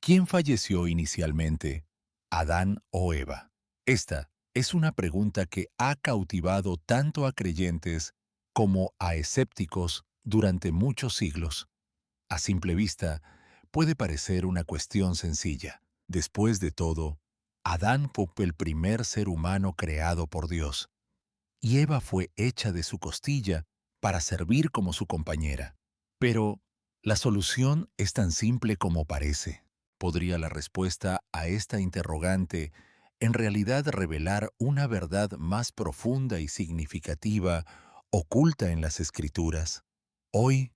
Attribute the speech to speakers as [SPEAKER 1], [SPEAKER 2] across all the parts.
[SPEAKER 1] ¿Quién falleció inicialmente, Adán o Eva? Esta es una pregunta que ha cautivado tanto a creyentes como a escépticos durante muchos siglos. A simple vista, puede parecer una cuestión sencilla. Después de todo, Adán fue el primer ser humano creado por Dios, y Eva fue hecha de su costilla para servir como su compañera. Pero, ¿la solución es tan simple como parece? ¿Podría la respuesta a esta interrogante en realidad revelar una verdad más profunda y significativa oculta en las Escrituras? Hoy,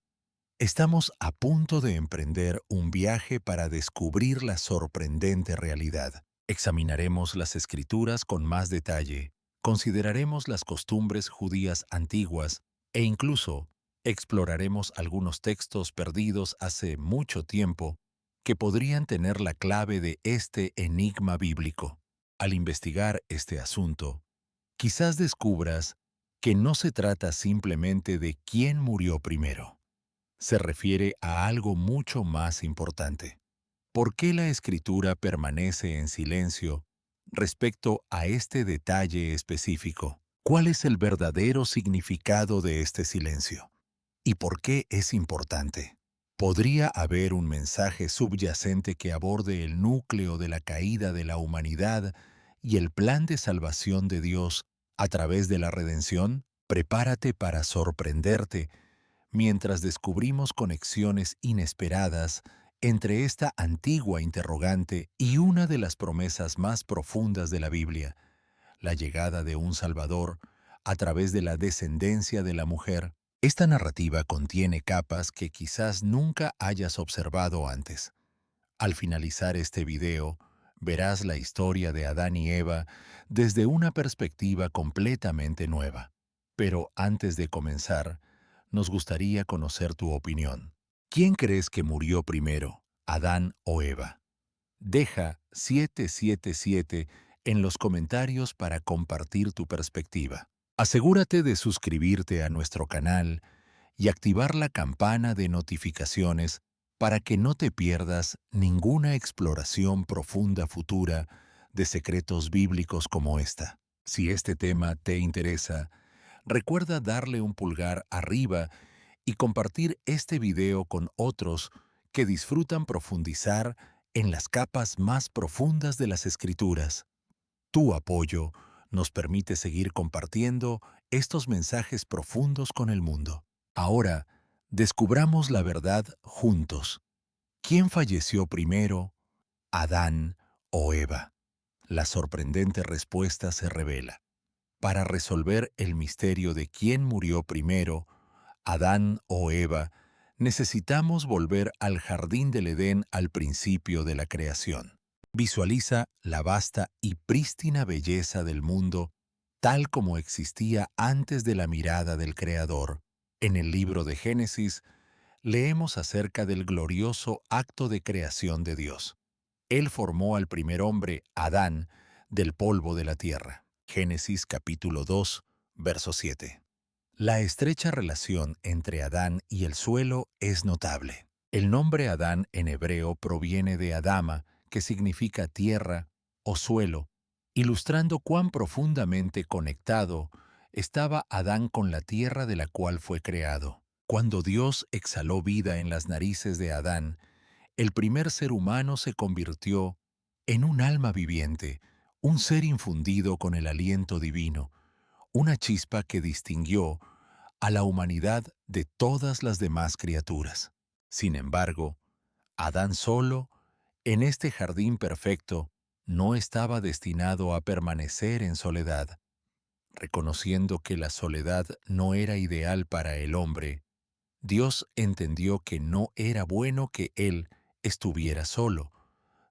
[SPEAKER 1] estamos a punto de emprender un viaje para descubrir la sorprendente realidad. Examinaremos las Escrituras con más detalle, consideraremos las costumbres judías antiguas e incluso exploraremos algunos textos perdidos hace mucho tiempo que podrían tener la clave de este enigma bíblico. Al investigar este asunto, quizás descubras que no se trata simplemente de quién murió primero. Se refiere a algo mucho más importante. ¿Por qué la Escritura permanece en silencio respecto a este detalle específico? ¿Cuál es el verdadero significado de este silencio? ¿Y por qué es importante? ¿Podría haber un mensaje subyacente que aborde el núcleo de la caída de la humanidad y el plan de salvación de Dios a través de la redención? Prepárate para sorprenderte mientras descubrimos conexiones inesperadas entre esta antigua interrogante y una de las promesas más profundas de la Biblia, la llegada de un Salvador a través de la descendencia de la mujer. Esta narrativa contiene capas que quizás nunca hayas observado antes. Al finalizar este video, verás la historia de Adán y Eva desde una perspectiva completamente nueva. Pero antes de comenzar, nos gustaría conocer tu opinión. ¿Quién crees que murió primero, Adán o Eva? Deja 777 en los comentarios para compartir tu perspectiva. Asegúrate de suscribirte a nuestro canal y activar la campana de notificaciones para que no te pierdas ninguna exploración profunda futura de secretos bíblicos como esta. Si este tema te interesa, recuerda darle un pulgar arriba y compartir este video con otros que disfrutan profundizar en las capas más profundas de las Escrituras. Tu apoyo nos permite seguir compartiendo estos mensajes profundos con el mundo. Ahora, descubramos la verdad juntos. ¿Quién falleció primero, Adán o Eva? La sorprendente respuesta se revela. Para resolver el misterio de quién murió primero, Adán o Eva, necesitamos volver al jardín del Edén al principio de la creación. Visualiza la vasta y prístina belleza del mundo tal como existía antes de la mirada del Creador. En el libro de Génesis, leemos acerca del glorioso acto de creación de Dios. Él formó al primer hombre, Adán, del polvo de la tierra. Génesis capítulo 2, verso 7. La estrecha relación entre Adán y el suelo es notable. El nombre Adán en hebreo proviene de Adama, que significa tierra o suelo, ilustrando cuán profundamente conectado estaba Adán con la tierra de la cual fue creado. Cuando Dios exhaló vida en las narices de Adán, el primer ser humano se convirtió en un alma viviente, un ser infundido con el aliento divino, una chispa que distinguió a la humanidad de todas las demás criaturas. Sin embargo, Adán solo, en este jardín perfecto, no estaba destinado a permanecer en soledad. Reconociendo que la soledad no era ideal para el hombre, Dios entendió que no era bueno que él estuviera solo.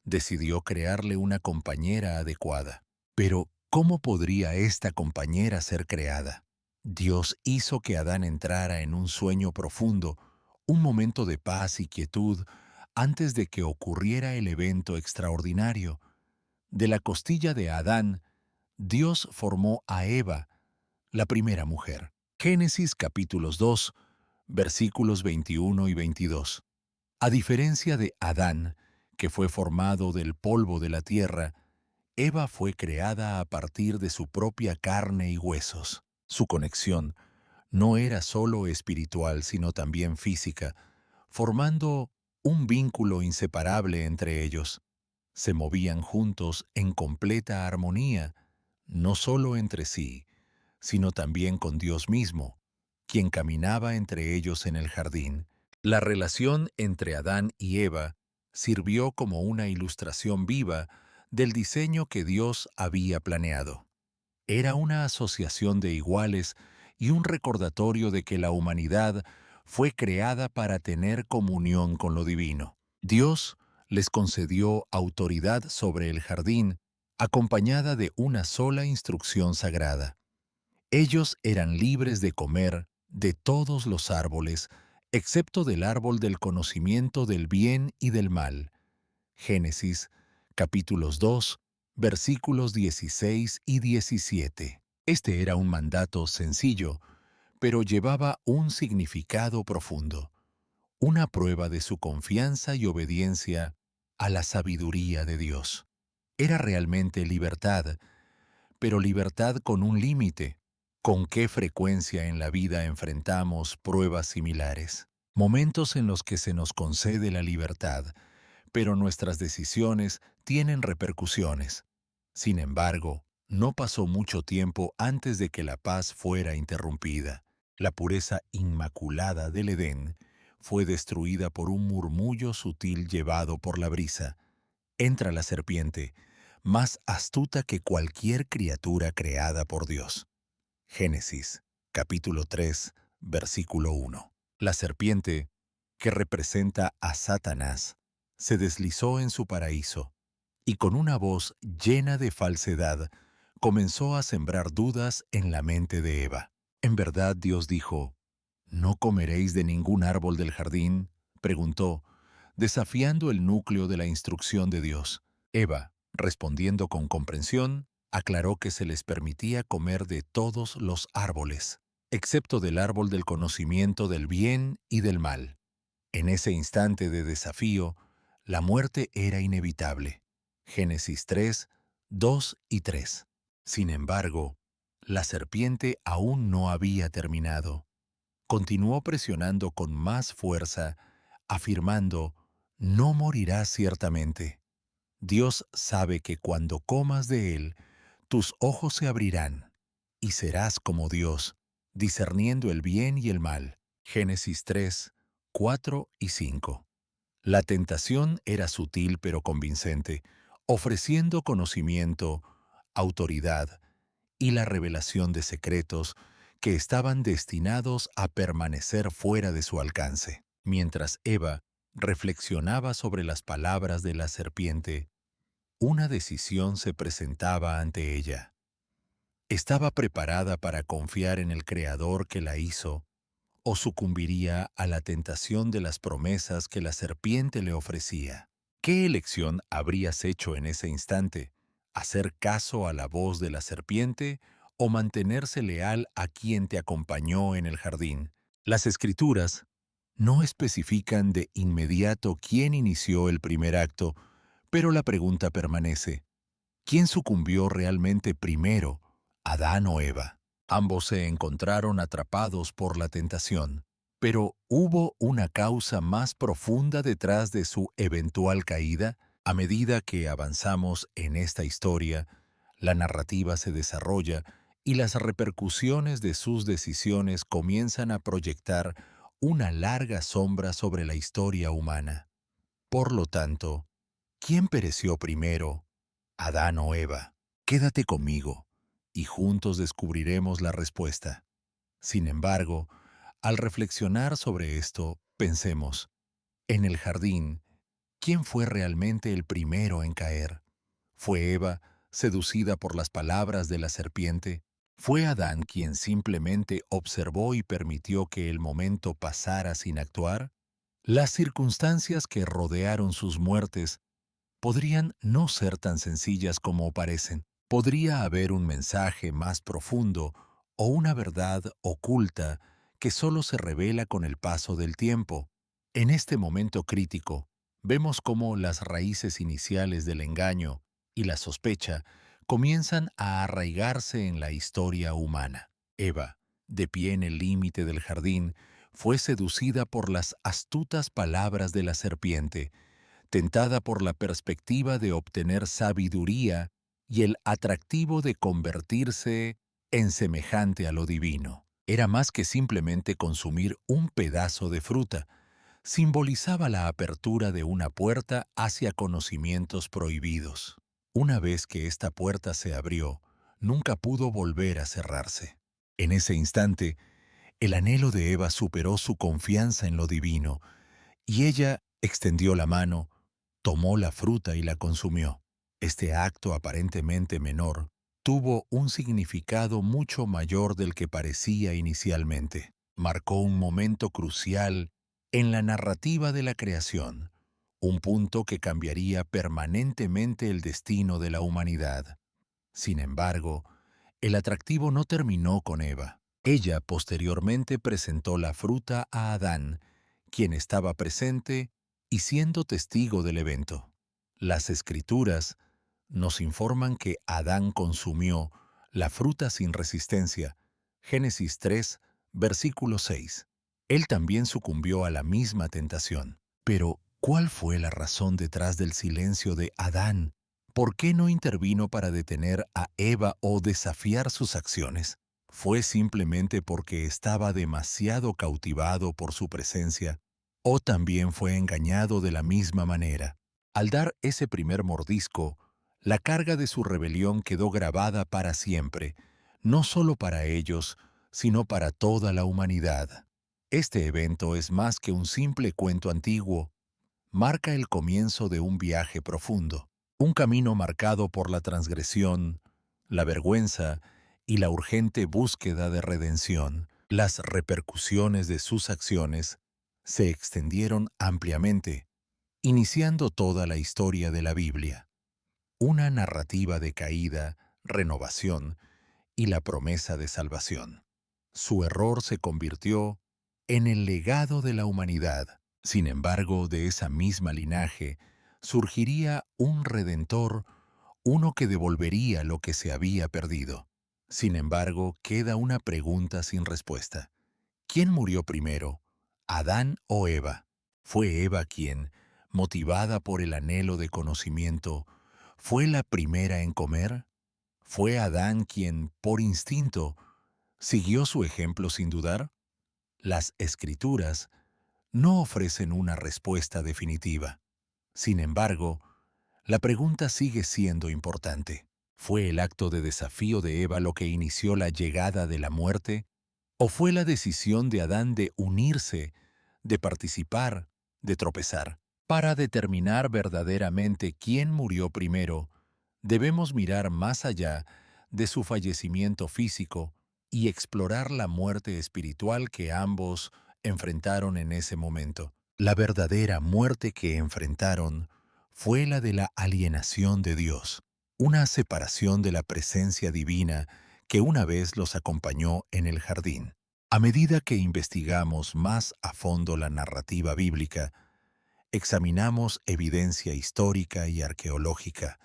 [SPEAKER 1] Decidió crearle una compañera adecuada. Pero, ¿cómo podría esta compañera ser creada? Dios hizo que Adán entrara en un sueño profundo, un momento de paz y quietud, antes de que ocurriera el evento extraordinario. De la costilla de Adán, Dios formó a Eva, la primera mujer. Génesis capítulos 2, versículos 21 y 22. A diferencia de Adán, que fue formado del polvo de la tierra, Eva fue creada a partir de su propia carne y huesos. Su conexión no era solo espiritual, sino también física, formando un vínculo inseparable entre ellos. Se movían juntos en completa armonía, no solo entre sí, sino también con Dios mismo, quien caminaba entre ellos en el jardín. La relación entre Adán y Eva sirvió como una ilustración viva del diseño que Dios había planeado. Era una asociación de iguales y un recordatorio de que la humanidad fue creada para tener comunión con lo divino. Dios les concedió autoridad sobre el jardín, acompañada de una sola instrucción sagrada. Ellos eran libres de comer de todos los árboles, excepto del árbol del conocimiento del bien y del mal. Génesis, capítulos 2, versículos 16 y 17. Este era un mandato sencillo, pero llevaba un significado profundo, una prueba de su confianza y obediencia a la sabiduría de Dios. Era realmente libertad, pero libertad con un límite. ¿Con qué frecuencia en la vida enfrentamos pruebas similares? Momentos en los que se nos concede la libertad, pero nuestras decisiones tienen repercusiones. Sin embargo, no pasó mucho tiempo antes de que la paz fuera interrumpida. La pureza inmaculada del Edén fue destruida por un murmullo sutil llevado por la brisa. Entra la serpiente, más astuta que cualquier criatura creada por Dios. Génesis, capítulo 3, versículo 1. La serpiente, que representa a Satanás, se deslizó en su paraíso y con una voz llena de falsedad comenzó a sembrar dudas en la mente de Eva. ¿En verdad Dios dijo, "¿No comeréis de ningún árbol del jardín?", preguntó, desafiando el núcleo de la instrucción de Dios. Eva, respondiendo con comprensión, aclaró que se les permitía comer de todos los árboles, excepto del árbol del conocimiento del bien y del mal. En ese instante de desafío, la muerte era inevitable. Génesis 3, 2 y 3. Sin embargo, la serpiente aún no había terminado. Continuó presionando con más fuerza, afirmando, "No morirás ciertamente. Dios sabe que cuando comas de él, tus ojos se abrirán, y serás como Dios, discerniendo el bien y el mal". Génesis 3, 4 y 5. La tentación era sutil pero convincente, ofreciendo conocimiento, autoridad y la revelación de secretos que estaban destinados a permanecer fuera de su alcance. Mientras Eva reflexionaba sobre las palabras de la serpiente, una decisión se presentaba ante ella. ¿Estaba preparada para confiar en el Creador que la hizo o sucumbiría a la tentación de las promesas que la serpiente le ofrecía? ¿Qué elección habrías hecho en ese instante? ¿Hacer caso a la voz de la serpiente o mantenerse leal a quien te acompañó en el jardín? Las Escrituras no especifican de inmediato quién inició el primer acto, pero la pregunta permanece: ¿quién sucumbió realmente primero, Adán o Eva? Ambos se encontraron atrapados por la tentación, pero ¿hubo una causa más profunda detrás de su eventual caída? A medida que avanzamos en esta historia, la narrativa se desarrolla y las repercusiones de sus decisiones comienzan a proyectar una larga sombra sobre la historia humana. Por lo tanto, ¿quién pereció primero, Adán o Eva? Quédate conmigo y juntos descubriremos la respuesta. Sin embargo, al reflexionar sobre esto, pensemos, en el jardín, ¿quién fue realmente el primero en caer? ¿Fue Eva, seducida por las palabras de la serpiente? ¿Fue Adán quien simplemente observó y permitió que el momento pasara sin actuar? Las circunstancias que rodearon sus muertes podrían no ser tan sencillas como parecen. Podría haber un mensaje más profundo o una verdad oculta que solo se revela con el paso del tiempo. En este momento crítico, vemos cómo las raíces iniciales del engaño y la sospecha comienzan a arraigarse en la historia humana. Eva, de pie en el límite del jardín, fue seducida por las astutas palabras de la serpiente, tentada por la perspectiva de obtener sabiduría y el atractivo de convertirse en semejante a lo divino. Era más que simplemente consumir un pedazo de fruta, simbolizaba la apertura de una puerta hacia conocimientos prohibidos. Una vez que esta puerta se abrió, nunca pudo volver a cerrarse. En ese instante, el anhelo de Eva superó su confianza en lo divino, y ella extendió la mano, tomó la fruta y la consumió. Este acto aparentemente menor tuvo un significado mucho mayor del que parecía inicialmente. Marcó un momento crucial en la narrativa de la creación, un punto que cambiaría permanentemente el destino de la humanidad. Sin embargo, el atractivo no terminó con Eva. Ella posteriormente presentó la fruta a Adán, quien estaba presente y siendo testigo del evento. Las Escrituras nos informan que Adán consumió la fruta sin resistencia. Génesis 3, versículo 6. Él también sucumbió a la misma tentación. Pero, ¿cuál fue la razón detrás del silencio de Adán? ¿Por qué no intervino para detener a Eva o desafiar sus acciones? ¿Fue simplemente porque estaba demasiado cautivado por su presencia? ¿O también fue engañado de la misma manera? Al dar ese primer mordisco, la carga de su rebelión quedó grabada para siempre, no solo para ellos, sino para toda la humanidad. Este evento es más que un simple cuento antiguo, marca el comienzo de un viaje profundo, un camino marcado por la transgresión, la vergüenza y la urgente búsqueda de redención. Las repercusiones de sus acciones se extendieron ampliamente, iniciando toda la historia de la Biblia, una narrativa de caída, renovación y la promesa de salvación. Su error se convirtió en el legado de la humanidad. Sin embargo, de esa misma linaje surgiría un redentor, uno que devolvería lo que se había perdido. Sin embargo, queda una pregunta sin respuesta. ¿Quién murió primero, Adán o Eva? ¿Fue Eva quien, motivada por el anhelo de conocimiento, fue la primera en comer? ¿Fue Adán quien, por instinto, siguió su ejemplo sin dudar? Las Escrituras no ofrecen una respuesta definitiva. Sin embargo, la pregunta sigue siendo importante. ¿Fue el acto de desafío de Eva lo que inició la llegada de la muerte? ¿O fue la decisión de Adán de unirse, de participar, de tropezar? Para determinar verdaderamente quién murió primero, debemos mirar más allá de su fallecimiento físico y explorar la muerte espiritual que ambos enfrentaron en ese momento. La verdadera muerte que enfrentaron fue la de la alienación de Dios, una separación de la presencia divina que una vez los acompañó en el jardín. A medida que investigamos más a fondo la narrativa bíblica, examinamos evidencia histórica y arqueológica,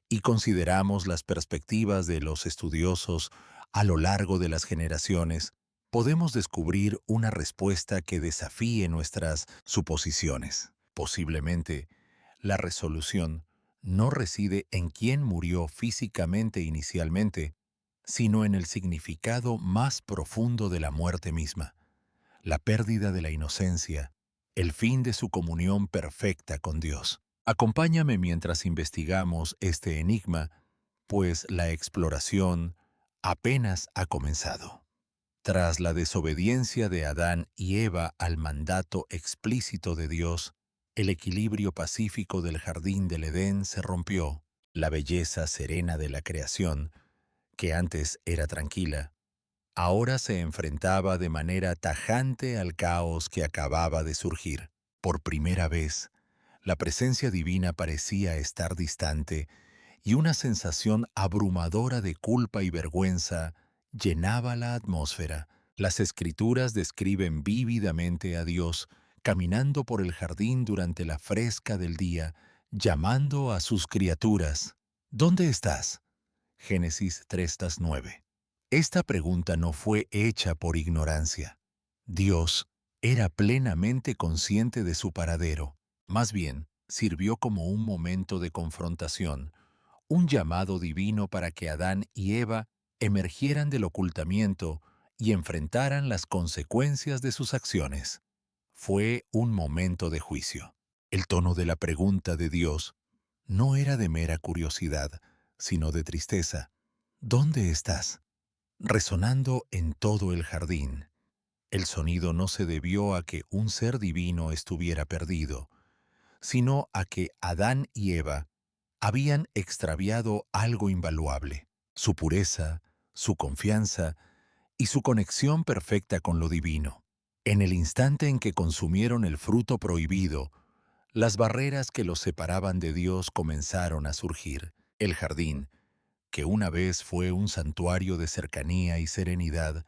[SPEAKER 1] y consideramos las perspectivas de los estudiosos a lo largo de las generaciones, podemos descubrir una respuesta que desafíe nuestras suposiciones. Posiblemente, la resolución no reside en quién murió físicamente inicialmente, sino en el significado más profundo de la muerte misma, la pérdida de la inocencia, el fin de su comunión perfecta con Dios. Acompáñame mientras investigamos este enigma, pues la exploración apenas ha comenzado. Tras la desobediencia de Adán y Eva al mandato explícito de Dios, el equilibrio pacífico del jardín del Edén se rompió. La belleza serena de la creación, que antes era tranquila, ahora se enfrentaba de manera tajante al caos que acababa de surgir. Por primera vez, la presencia divina parecía estar distante y una sensación abrumadora de culpa y vergüenza llenaba la atmósfera. Las Escrituras describen vívidamente a Dios caminando por el jardín durante la fresca del día, llamando a sus criaturas. ¿Dónde estás? Génesis 3:9. Esta pregunta no fue hecha por ignorancia. Dios era plenamente consciente de su paradero. Más bien, sirvió como un momento de confrontación, un llamado divino para que Adán y Eva emergieran del ocultamiento y enfrentaran las consecuencias de sus acciones. Fue un momento de juicio. El tono de la pregunta de Dios no era de mera curiosidad, sino de tristeza. ¿Dónde estás? Resonando en todo el jardín. El sonido no se debió a que un ser divino estuviera perdido, sino a que Adán y Eva habían extraviado algo invaluable: su pureza, su confianza y su conexión perfecta con lo divino. En el instante en que consumieron el fruto prohibido, las barreras que los separaban de Dios comenzaron a surgir. El jardín, que una vez fue un santuario de cercanía y serenidad,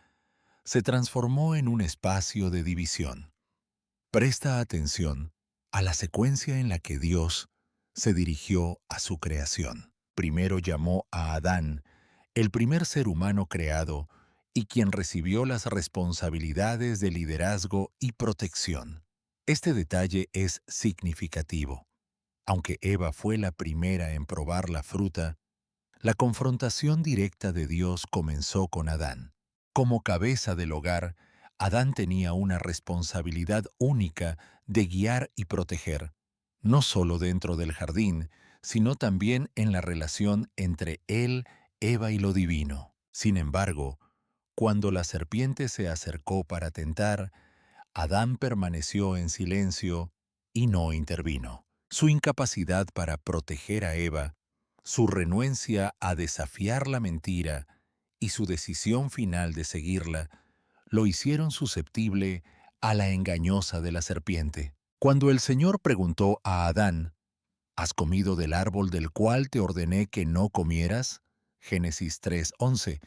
[SPEAKER 1] se transformó en un espacio de división. Presta atención a la secuencia en la que Dios se dirigió a su creación. Primero llamó a Adán, el primer ser humano creado y quien recibió las responsabilidades de liderazgo y protección. Este detalle es significativo. Aunque Eva fue la primera en probar la fruta, la confrontación directa de Dios comenzó con Adán. Como cabeza del hogar, Adán tenía una responsabilidad única de guiar y proteger, no solo dentro del jardín, sino también en la relación entre él, Eva y lo divino. Sin embargo, cuando la serpiente se acercó para tentar, Adán permaneció en silencio y no intervino. Su incapacidad para proteger a Eva, su renuencia a desafiar la mentira y su decisión final de seguirla lo hicieron susceptible a la engañosa de la serpiente. Cuando el Señor preguntó a Adán, ¿has comido del árbol del cual te ordené que no comieras? Génesis 3:11.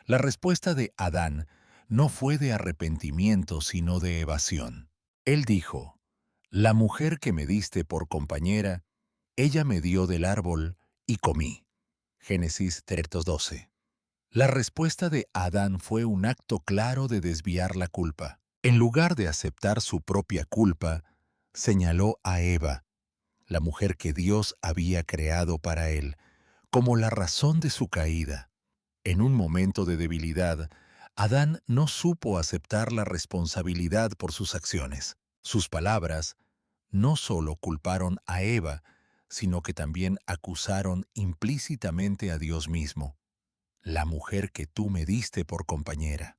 [SPEAKER 1] La respuesta de Adán no fue de arrepentimiento, sino de evasión. Él dijo, la mujer que me diste por compañera, ella me dio del árbol y comí. Génesis 3:12. La respuesta de Adán fue un acto claro de desviar la culpa. En lugar de aceptar su propia culpa, señaló a Eva, la mujer que Dios había creado para él, como la razón de su caída. En un momento de debilidad, Adán no supo aceptar la responsabilidad por sus acciones. Sus palabras no solo culparon a Eva, sino que también acusaron implícitamente a Dios mismo. La mujer que tú me diste por compañera.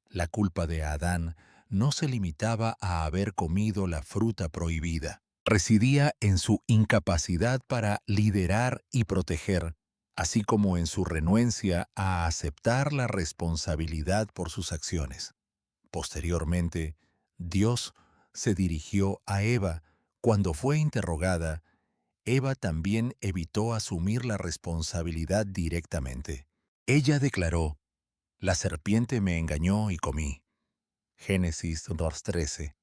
[SPEAKER 1] La culpa de Adán no se limitaba a haber comido la fruta prohibida. Residía en su incapacidad para liderar y proteger, así como en su renuencia a aceptar la responsabilidad por sus acciones. Posteriormente, Dios se dirigió a Eva. Cuando fue interrogada, Eva también evitó asumir la responsabilidad directamente. Ella declaró, la serpiente me engañó y comí. Génesis 2:13.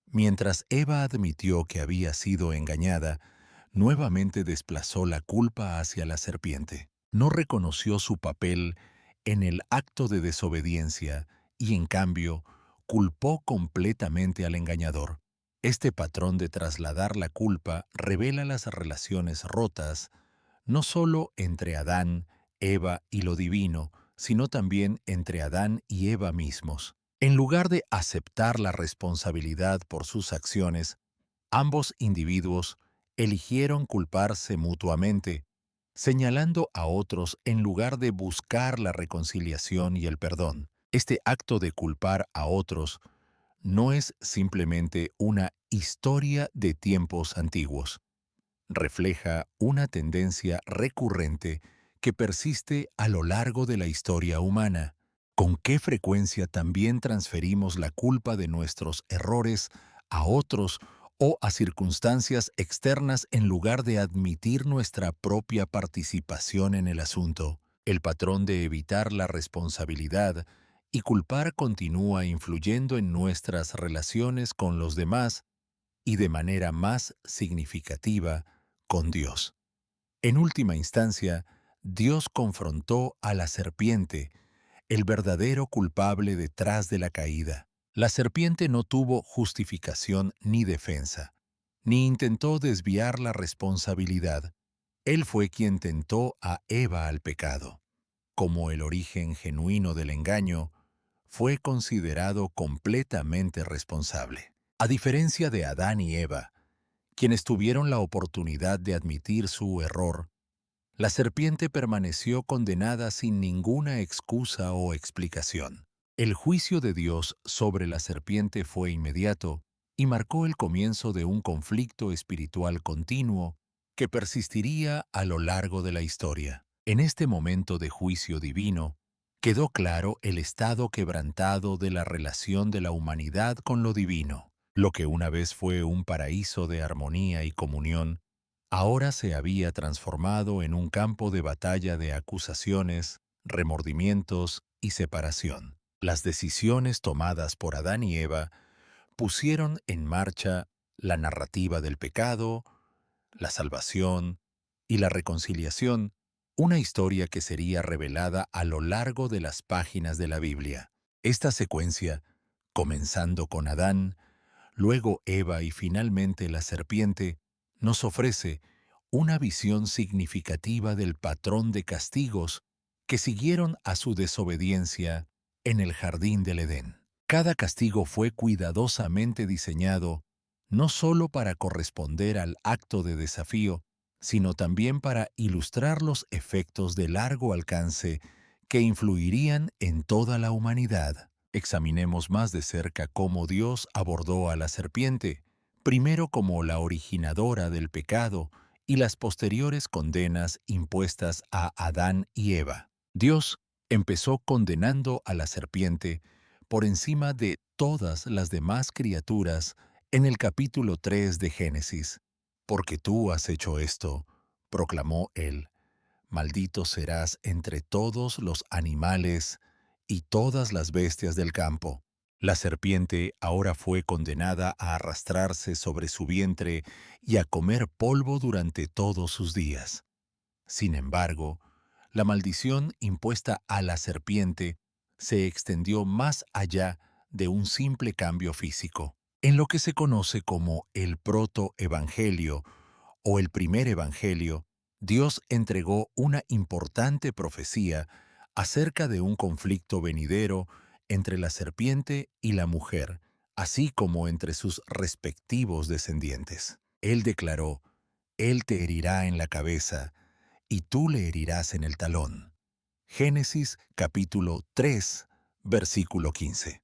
[SPEAKER 1] Mientras Eva admitió que había sido engañada, nuevamente desplazó la culpa hacia la serpiente. No reconoció su papel en el acto de desobediencia y, en cambio, culpó completamente al engañador. Este patrón de trasladar la culpa revela las relaciones rotas, no solo entre Adán, Eva y lo divino, sino también entre Adán y Eva mismos. En lugar de aceptar la responsabilidad por sus acciones, ambos individuos eligieron culparse mutuamente, señalando a otros en lugar de buscar la reconciliación y el perdón. Este acto de culpar a otros no es simplemente una historia de tiempos antiguos. Refleja una tendencia recurrente que persiste a lo largo de la historia humana. ¿Con qué frecuencia también transferimos la culpa de nuestros errores a otros o a circunstancias externas en lugar de admitir nuestra propia participación en el asunto? El patrón de evitar la responsabilidad y culpar continúa influyendo en nuestras relaciones con los demás y de manera más significativa con Dios. En última instancia, Dios confrontó a la serpiente, el verdadero culpable detrás de la caída. La serpiente no tuvo justificación ni defensa, ni intentó desviar la responsabilidad. Él fue quien tentó a Eva al pecado. Como el origen genuino del engaño, fue considerado completamente responsable. A diferencia de Adán y Eva, quienes tuvieron la oportunidad de admitir su error, la serpiente permaneció condenada sin ninguna excusa o explicación. El juicio de Dios sobre la serpiente fue inmediato y marcó el comienzo de un conflicto espiritual continuo que persistiría a lo largo de la historia. En este momento de juicio divino, quedó claro el estado quebrantado de la relación de la humanidad con lo divino. Lo que una vez fue un paraíso de armonía y comunión, ahora se había transformado en un campo de batalla de acusaciones, remordimientos y separación. Las decisiones tomadas por Adán y Eva pusieron en marcha la narrativa del pecado, la salvación y la reconciliación, una historia que sería revelada a lo largo de las páginas de la Biblia. Esta secuencia, comenzando con Adán, luego Eva y finalmente la serpiente, nos ofrece una visión significativa del patrón de castigos que siguieron a su desobediencia en el jardín del Edén. Cada castigo fue cuidadosamente diseñado no solo para corresponder al acto de desafío, sino también para ilustrar los efectos de largo alcance que influirían en toda la humanidad. Examinemos más de cerca cómo Dios abordó a la serpiente, primero como la originadora del pecado y las posteriores condenas impuestas a Adán y Eva. Dios empezó condenando a la serpiente por encima de todas las demás criaturas en el capítulo 3 de Génesis. Porque tú has hecho esto, proclamó él, maldito serás entre todos los animales y todas las bestias del campo. La serpiente ahora fue condenada a arrastrarse sobre su vientre y a comer polvo durante todos sus días. Sin embargo, la maldición impuesta a la serpiente se extendió más allá de un simple cambio físico. En lo que se conoce como el protoevangelio o el primer evangelio, Dios entregó una importante profecía acerca de un conflicto venidero entre la serpiente y la mujer, así como entre sus respectivos descendientes. Él declaró: Él te herirá en la cabeza, y tú le herirás en el talón. Génesis capítulo 3, versículo 15.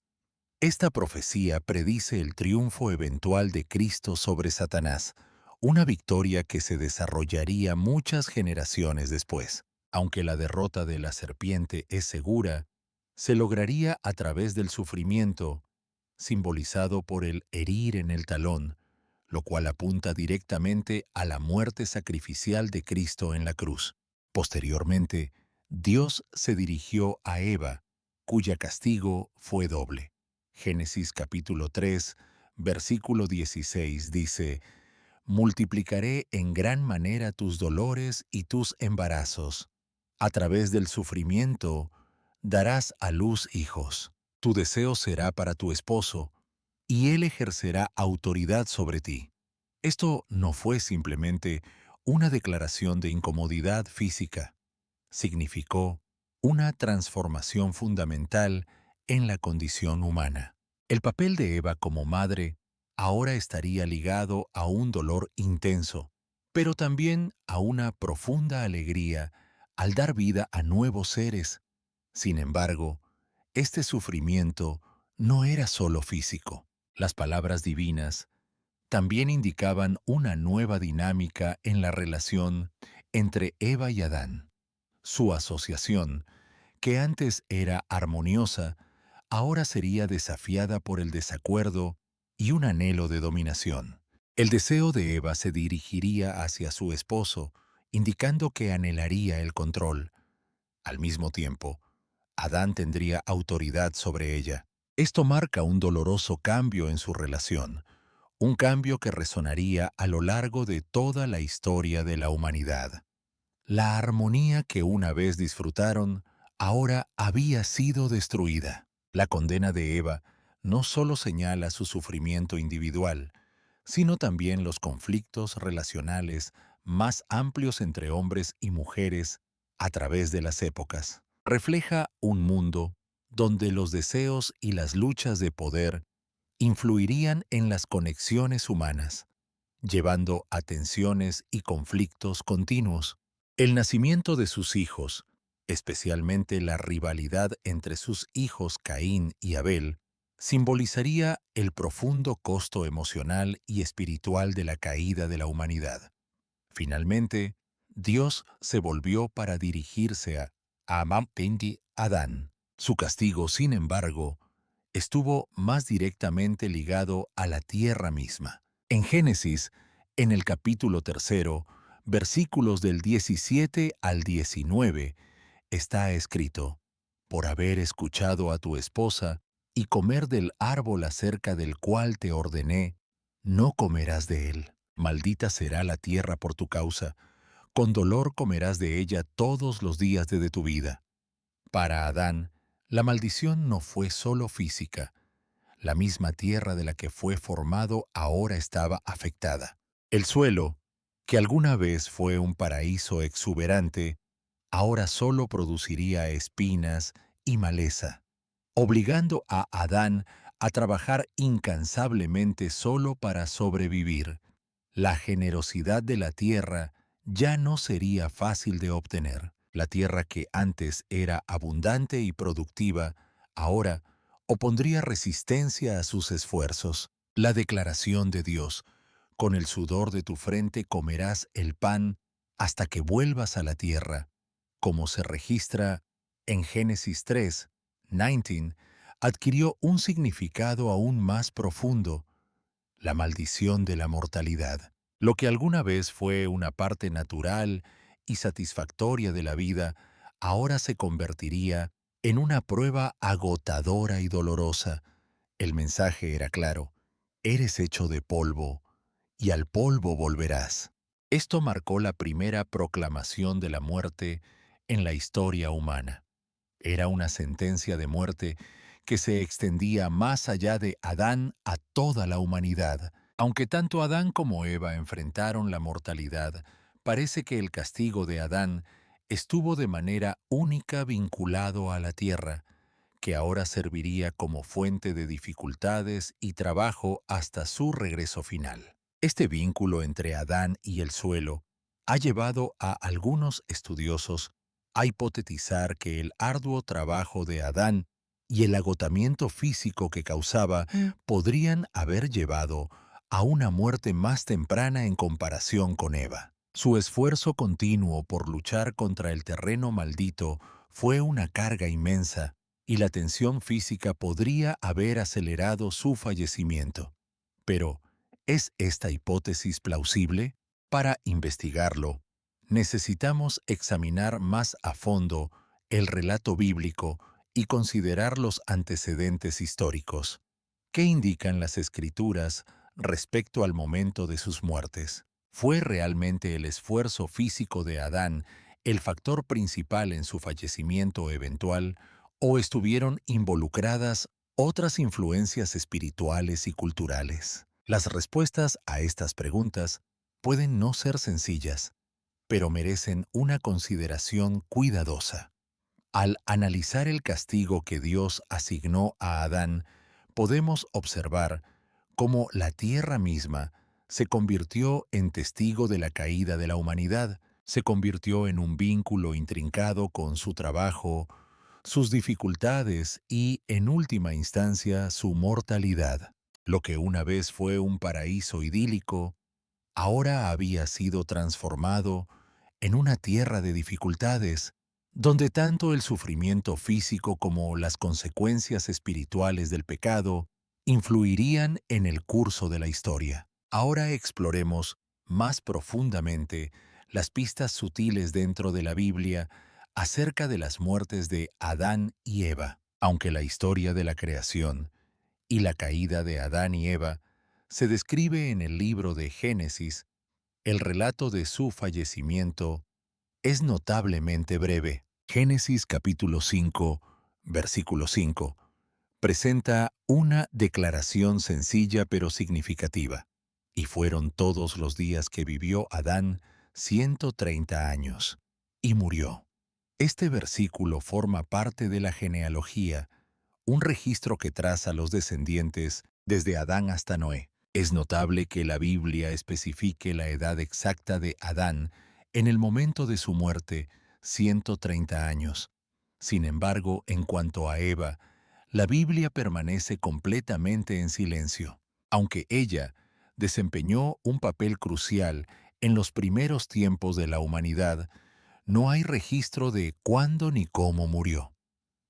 [SPEAKER 1] Esta profecía predice el triunfo eventual de Cristo sobre Satanás, una victoria que se desarrollaría muchas generaciones después. Aunque la derrota de la serpiente es segura, se lograría a través del sufrimiento, simbolizado por el herir en el talón, lo cual apunta directamente a la muerte sacrificial de Cristo en la cruz. Posteriormente, Dios se dirigió a Eva, cuya castigo fue doble. Génesis capítulo 3, versículo 16 dice: multiplicaré en gran manera tus dolores y tus embarazos. A través del sufrimiento darás a luz hijos. Tu deseo será para tu esposo, y él ejercerá autoridad sobre ti. Esto no fue simplemente una declaración de incomodidad física. Significó una transformación fundamental en la condición humana. El papel de Eva como madre ahora estaría ligado a un dolor intenso, pero también a una profunda alegría al dar vida a nuevos seres. Sin embargo, este sufrimiento no era solo físico. Las palabras divinas también indicaban una nueva dinámica en la relación entre Eva y Adán. Su asociación, que antes era armoniosa, ahora sería desafiada por el desacuerdo y un anhelo de dominación. El deseo de Eva se dirigiría hacia su esposo, indicando que anhelaría el control. Al mismo tiempo, Adán tendría autoridad sobre ella. Esto marca un doloroso cambio en su relación, un cambio que resonaría a lo largo de toda la historia de la humanidad. La armonía que una vez disfrutaron ahora había sido destruida. La condena de Eva no solo señala su sufrimiento individual, sino también los conflictos relacionales más amplios entre hombres y mujeres a través de las épocas. Refleja un mundo donde los deseos y las luchas de poder influirían en las conexiones humanas, llevando a tensiones y conflictos continuos. El nacimiento de sus hijos, especialmente la rivalidad entre sus hijos Caín y Abel, simbolizaría el profundo costo emocional y espiritual de la caída de la humanidad. Finalmente, Dios se volvió para dirigirse a Adán. Su castigo, sin embargo, estuvo más directamente ligado a la tierra misma. En Génesis, en el capítulo 3, versículos del 17 al 19, está escrito: «Por haber escuchado a tu esposa y comer del árbol acerca del cual te ordené, no comerás de él. Maldita será la tierra por tu causa, con dolor comerás de ella todos los días de tu vida». Para Adán, la maldición no fue solo física. La misma tierra de la que fue formado ahora estaba afectada. El suelo, que alguna vez fue un paraíso exuberante, ahora solo produciría espinas y maleza, obligando a Adán a trabajar incansablemente solo para sobrevivir. La generosidad de la tierra ya no sería fácil de obtener. La tierra que antes era abundante y productiva, ahora opondría resistencia a sus esfuerzos. La declaración de Dios: «Con el sudor de tu frente comerás el pan hasta que vuelvas a la tierra», como se registra en Génesis 3, 19, adquirió un significado aún más profundo: la maldición de la mortalidad. Lo que alguna vez fue una parte natural y satisfactoria de la vida, ahora se convertiría en una prueba agotadora y dolorosa. El mensaje era claro: eres hecho de polvo, y al polvo volverás. Esto marcó la primera proclamación de la muerte en la historia humana. Era una sentencia de muerte que se extendía más allá de Adán a toda la humanidad. Aunque tanto Adán como Eva enfrentaron la mortalidad, parece que el castigo de Adán estuvo de manera única vinculado a la tierra, que ahora serviría como fuente de dificultades y trabajo hasta su regreso final. Este vínculo entre Adán y el suelo ha llevado a algunos estudiosos a hipotetizar que el arduo trabajo de Adán y el agotamiento físico que causaba podrían haber llevado a una muerte más temprana en comparación con Eva. Su esfuerzo continuo por luchar contra el terreno maldito fue una carga inmensa, y la tensión física podría haber acelerado su fallecimiento. Pero, ¿es esta hipótesis plausible? Para investigarlo, necesitamos examinar más a fondo el relato bíblico y considerar los antecedentes históricos. ¿Qué indican las Escrituras respecto al momento de sus muertes? ¿Fue realmente el esfuerzo físico de Adán el factor principal en su fallecimiento eventual, o estuvieron involucradas otras influencias espirituales y culturales? Las respuestas a estas preguntas pueden no ser sencillas, pero merecen una consideración cuidadosa. Al analizar el castigo que Dios asignó a Adán, podemos observar cómo la tierra misma se convirtió en testigo de la caída de la humanidad, se convirtió en un vínculo intrincado con su trabajo, sus dificultades y, en última instancia, su mortalidad. Lo que una vez fue un paraíso idílico, ahora había sido transformado en una tierra de dificultades, donde tanto el sufrimiento físico como las consecuencias espirituales del pecado influirían en el curso de la historia. Ahora exploremos más profundamente las pistas sutiles dentro de la Biblia acerca de las muertes de Adán y Eva. Aunque la historia de la creación y la caída de Adán y Eva se describe en el libro de Génesis, el relato de su fallecimiento es notablemente breve. Génesis capítulo 5, versículo 5, presenta una declaración sencilla pero significativa. Y fueron todos los días que vivió Adán 130 años, y murió. Este versículo forma parte de la genealogía, un registro que traza los descendientes desde Adán hasta Noé. Es notable que la Biblia especifique la edad exacta de Adán en el momento de su muerte, 130 años. Sin embargo, en cuanto a Eva, la Biblia permanece completamente en silencio, aunque ella desempeñó un papel crucial en los primeros tiempos de la humanidad. No hay registro de cuándo ni cómo murió.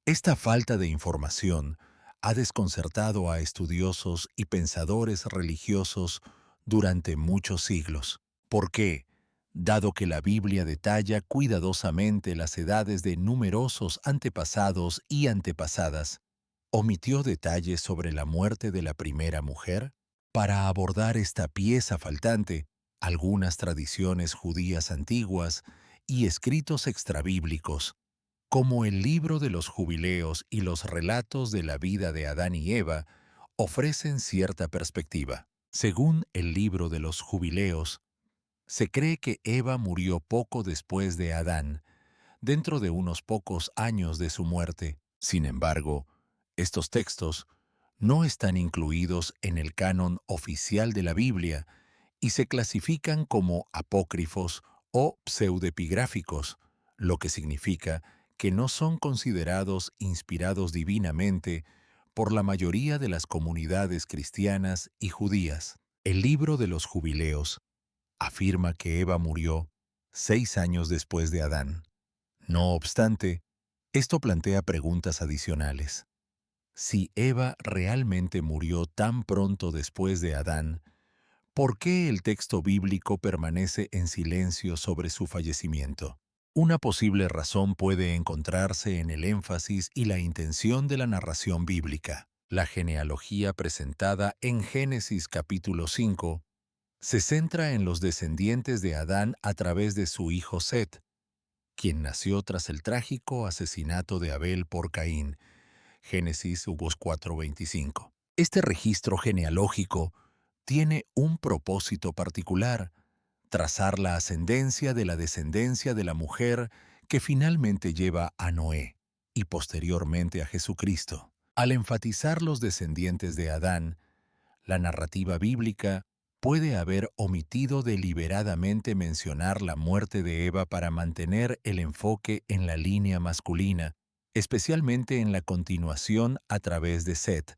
[SPEAKER 1] Esta falta de información ha desconcertado a estudiosos y pensadores religiosos durante muchos siglos. ¿Por qué? Dado que la Biblia detalla cuidadosamente las edades de numerosos antepasados y antepasadas, ¿omitió detalles sobre la muerte de la primera mujer? Para abordar esta pieza faltante, algunas tradiciones judías antiguas y escritos extrabíblicos, como el libro de los Jubileos y los relatos de la vida de Adán y Eva, ofrecen cierta perspectiva. Según el libro de los Jubileos, se cree que Eva murió poco después de Adán, dentro de unos pocos años de su muerte. Sin embargo, estos textos no están incluidos en el canon oficial de la Biblia y se clasifican como apócrifos o pseudepigráficos, lo que significa que no son considerados inspirados divinamente por la mayoría de las comunidades cristianas y judías. El libro de los Jubileos afirma que Eva murió 6 años después de Adán. No obstante, esto plantea preguntas adicionales. Si Eva realmente murió tan pronto después de Adán, ¿por qué el texto bíblico permanece en silencio sobre su fallecimiento? Una posible razón puede encontrarse en el énfasis y la intención de la narración bíblica. La genealogía presentada en Génesis capítulo 5 se centra en los descendientes de Adán a través de su hijo Set, quien nació tras el trágico asesinato de Abel por Caín. Génesis 4:25. Este registro genealógico tiene un propósito particular: trazar la ascendencia de la descendencia de la mujer que finalmente lleva a Noé y posteriormente a Jesucristo. Al enfatizar los descendientes de Adán, la narrativa bíblica puede haber omitido deliberadamente mencionar la muerte de Eva para mantener el enfoque en la línea masculina, especialmente en la continuación a través de Set,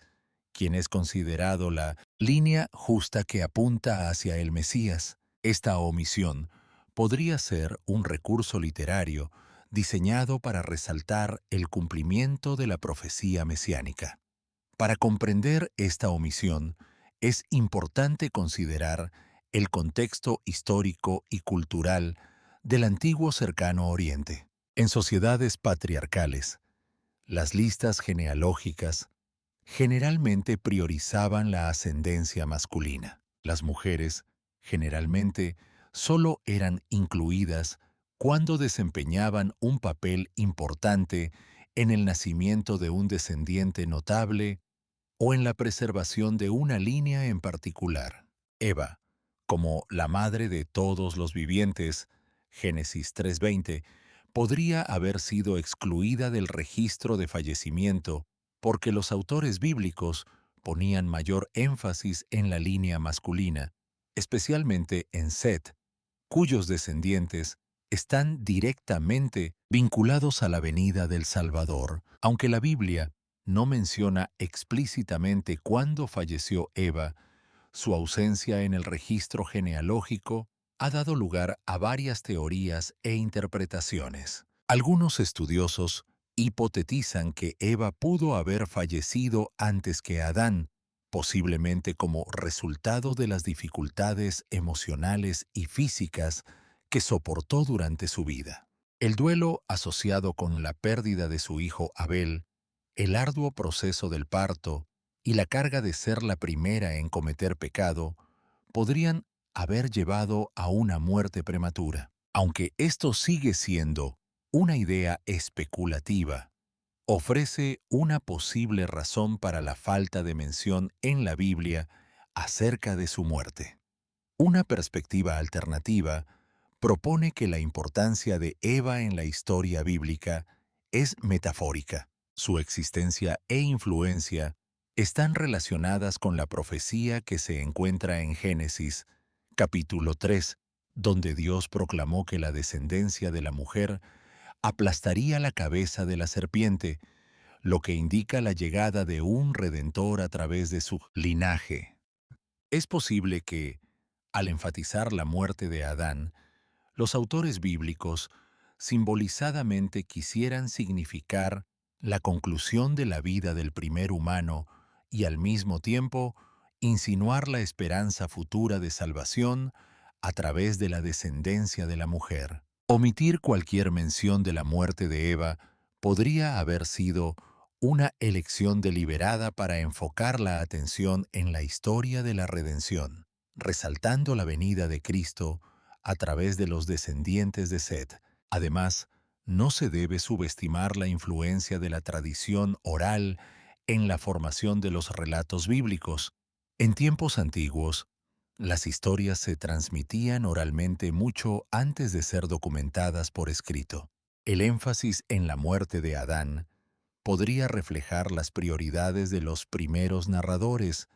[SPEAKER 1] quien es considerado la línea justa que apunta hacia el Mesías. Esta omisión podría ser un recurso literario diseñado para resaltar el cumplimiento de la profecía mesiánica. Para comprender esta omisión, es importante considerar el contexto histórico y cultural del antiguo Cercano Oriente. En sociedades patriarcales, las listas genealógicas generalmente priorizaban la ascendencia masculina. Las mujeres, generalmente, solo eran incluidas cuando desempeñaban un papel importante en el nacimiento de un descendiente notable o en la preservación de una línea en particular. Eva, como la madre de todos los vivientes, Génesis 3:20, podría haber sido excluida del registro de fallecimiento porque los autores bíblicos ponían mayor énfasis en la línea masculina, especialmente en Set, cuyos descendientes están directamente vinculados a la venida del Salvador. Aunque la Biblia no menciona explícitamente cuándo falleció Eva, su ausencia en el registro genealógico ha dado lugar a varias teorías e interpretaciones. Algunos estudiosos hipotetizan que Eva pudo haber fallecido antes que Adán, posiblemente como resultado de las dificultades emocionales y físicas que soportó durante su vida. El duelo asociado con la pérdida de su hijo Abel, el arduo proceso del parto y la carga de ser la primera en cometer pecado podrían haber llevado a una muerte prematura. Aunque esto sigue siendo una idea especulativa, ofrece una posible razón para la falta de mención en la Biblia acerca de su muerte. Una perspectiva alternativa propone que la importancia de Eva en la historia bíblica es metafórica. Su existencia e influencia están relacionadas con la profecía que se encuentra en Génesis, capítulo 3, donde Dios proclamó que la descendencia de la mujer aplastaría la cabeza de la serpiente, lo que indica la llegada de un redentor a través de su linaje. Es posible que, al enfatizar la muerte de Adán, los autores bíblicos simbolizadamente quisieran significar la conclusión de la vida del primer humano y al mismo tiempo insinuar la esperanza futura de salvación a través de la descendencia de la mujer. Omitir cualquier mención de la muerte de Eva podría haber sido una elección deliberada para enfocar la atención en la historia de la redención, resaltando la venida de Cristo a través de los descendientes de Set. Además, no se debe subestimar la influencia de la tradición oral en la formación de los relatos bíblicos. En tiempos antiguos, las historias se transmitían oralmente mucho antes de ser documentadas por escrito. El énfasis en la muerte de Adán podría reflejar las prioridades de los primeros narradores,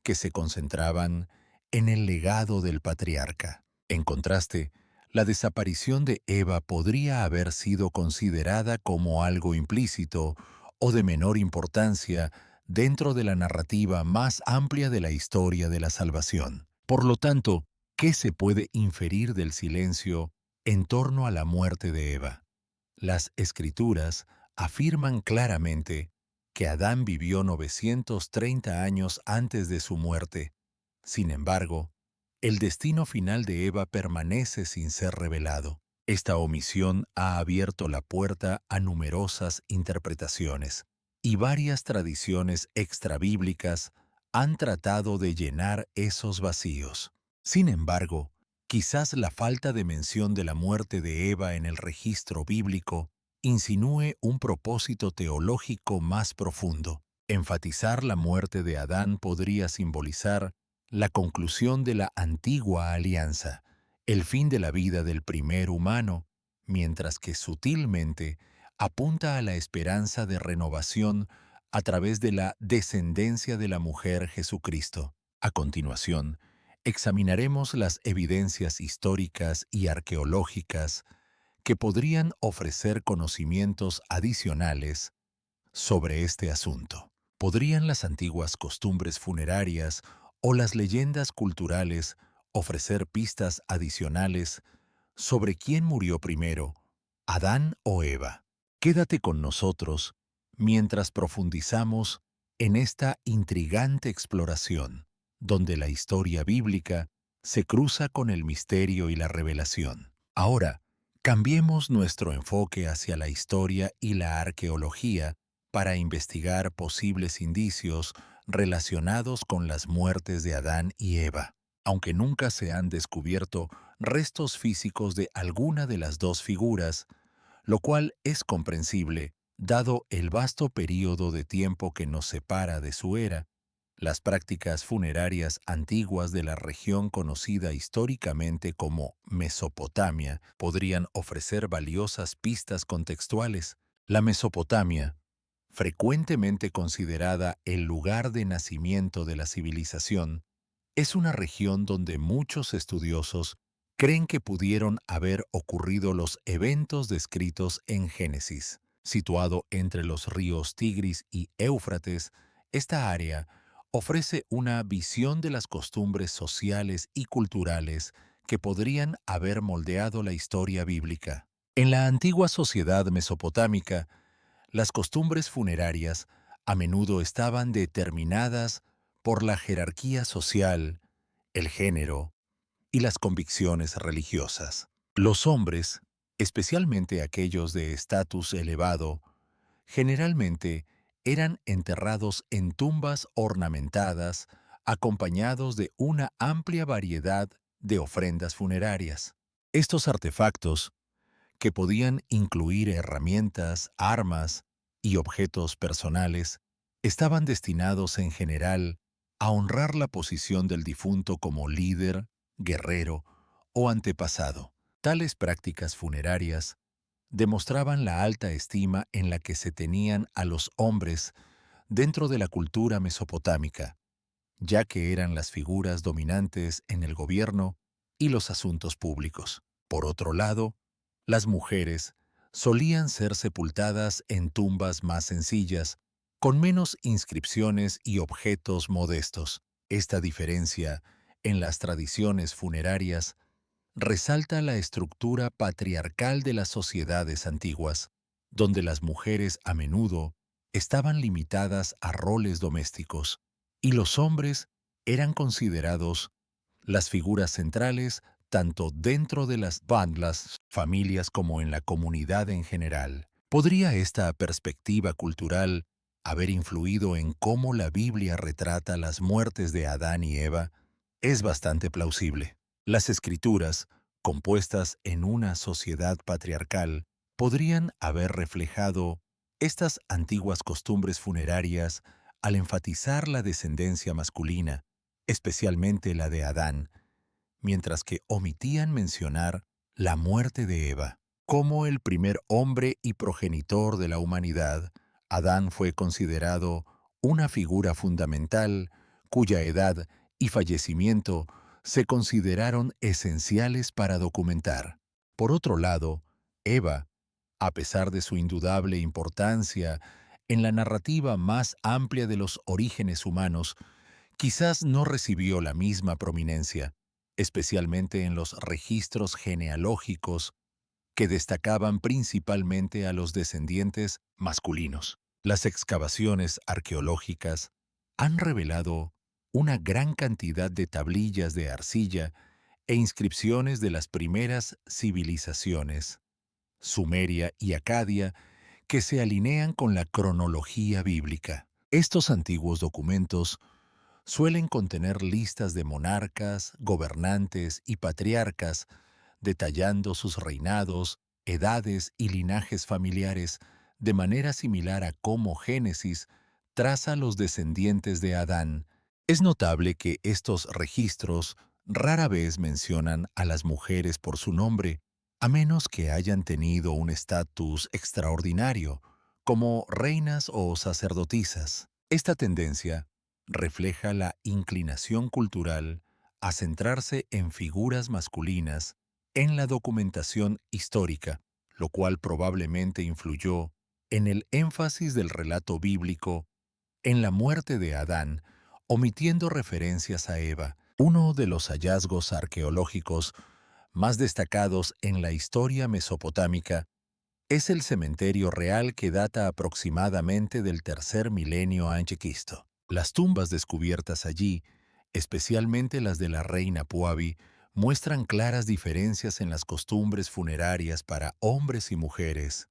[SPEAKER 1] que se concentraban en el legado del patriarca. En contraste, la desaparición de Eva podría haber sido considerada como algo implícito o de menor importancia dentro de la narrativa más amplia de la historia de la salvación. Por lo tanto, ¿qué se puede inferir del silencio en torno a la muerte de Eva? Las Escrituras afirman claramente que Adán vivió 930 años antes de su muerte. Sin embargo, el destino final de Eva permanece sin ser revelado. Esta omisión ha abierto la puerta a numerosas interpretaciones, y varias tradiciones extrabíblicas han tratado de llenar esos vacíos. Sin embargo, quizás la falta de mención de la muerte de Eva en el registro bíblico insinúe un propósito teológico más profundo. Enfatizar la muerte de Adán podría simbolizar la conclusión de la antigua alianza, el fin de la vida del primer humano, mientras que sutilmente apunta a la esperanza de renovación a través de la descendencia de la mujer Jesucristo. A continuación, examinaremos las evidencias históricas y arqueológicas que podrían ofrecer conocimientos adicionales sobre este asunto. ¿Podrían las antiguas costumbres funerarias o las leyendas culturales ofrecer pistas adicionales sobre quién murió primero, Adán o Eva? Quédate con nosotros mientras profundizamos en esta intrigante exploración, donde la historia bíblica se cruza con el misterio y la revelación. Ahora, cambiemos nuestro enfoque hacia la historia y la arqueología para investigar posibles indicios relacionados con las muertes de Adán y Eva. Aunque nunca se han descubierto restos físicos de alguna de las dos figuras, lo cual es comprensible, dado el vasto período de tiempo que nos separa de su era. Las prácticas funerarias antiguas de la región conocida históricamente como Mesopotamia podrían ofrecer valiosas pistas contextuales. La Mesopotamia, frecuentemente considerada el lugar de nacimiento de la civilización, es una región donde muchos estudiosos creen que pudieron haber ocurrido los eventos descritos en Génesis. Situado entre los ríos Tigris y Éufrates, esta área ofrece una visión de las costumbres sociales y culturales que podrían haber moldeado la historia bíblica. En la antigua sociedad mesopotámica, las costumbres funerarias a menudo estaban determinadas por la jerarquía social, el género y las convicciones religiosas. Los hombres, especialmente aquellos de estatus elevado, generalmente eran enterrados en tumbas ornamentadas, acompañados de una amplia variedad de ofrendas funerarias. Estos artefactos, que podían incluir herramientas, armas y objetos personales, estaban destinados en general a honrar la posición del difunto como líder, guerrero o antepasado. Tales prácticas funerarias demostraban la alta estima en la que se tenían a los hombres dentro de la cultura mesopotámica, ya que eran las figuras dominantes en el gobierno y los asuntos públicos. Por otro lado, las mujeres solían ser sepultadas en tumbas más sencillas, con menos inscripciones y objetos modestos. Esta diferencia en las tradiciones funerarias resalta la estructura patriarcal de las sociedades antiguas, donde las mujeres a menudo estaban limitadas a roles domésticos y los hombres eran considerados las figuras centrales tanto dentro de las bandas, familias como en la comunidad en general. ¿Podría esta perspectiva cultural haber influido en cómo la Biblia retrata las muertes de Adán y Eva? Es bastante plausible. Las escrituras, compuestas en una sociedad patriarcal, podrían haber reflejado estas antiguas costumbres funerarias al enfatizar la descendencia masculina, especialmente la de Adán, mientras que omitían mencionar la muerte de Eva. Como el primer hombre y progenitor de la humanidad, Adán fue considerado una figura fundamental cuya edad y fallecimiento se consideraron esenciales para documentar. Por otro lado, Eva, a pesar de su indudable importancia en la narrativa más amplia de los orígenes humanos, quizás no recibió la misma prominencia, especialmente en los registros genealógicos que destacaban principalmente a los descendientes masculinos. Las excavaciones arqueológicas han revelado una gran cantidad de tablillas de arcilla e inscripciones de las primeras civilizaciones, Sumeria y Acadia, que se alinean con la cronología bíblica. Estos antiguos documentos suelen contener listas de monarcas, gobernantes y patriarcas, detallando sus reinados, edades y linajes familiares, de manera similar a cómo Génesis traza los descendientes de Adán. Es notable que estos registros rara vez mencionan a las mujeres por su nombre, a menos que hayan tenido un estatus extraordinario, como reinas o sacerdotisas. Esta tendencia refleja la inclinación cultural a centrarse en figuras masculinas en la documentación histórica, lo cual probablemente influyó en el énfasis del relato bíblico en la muerte de Adán, omitiendo referencias a Eva. Uno de los hallazgos arqueológicos más destacados en la historia mesopotámica es el cementerio real que data aproximadamente del tercer milenio a.C. Las tumbas descubiertas allí, especialmente las de la reina Puabi, muestran claras diferencias en las costumbres funerarias para hombres y mujeres,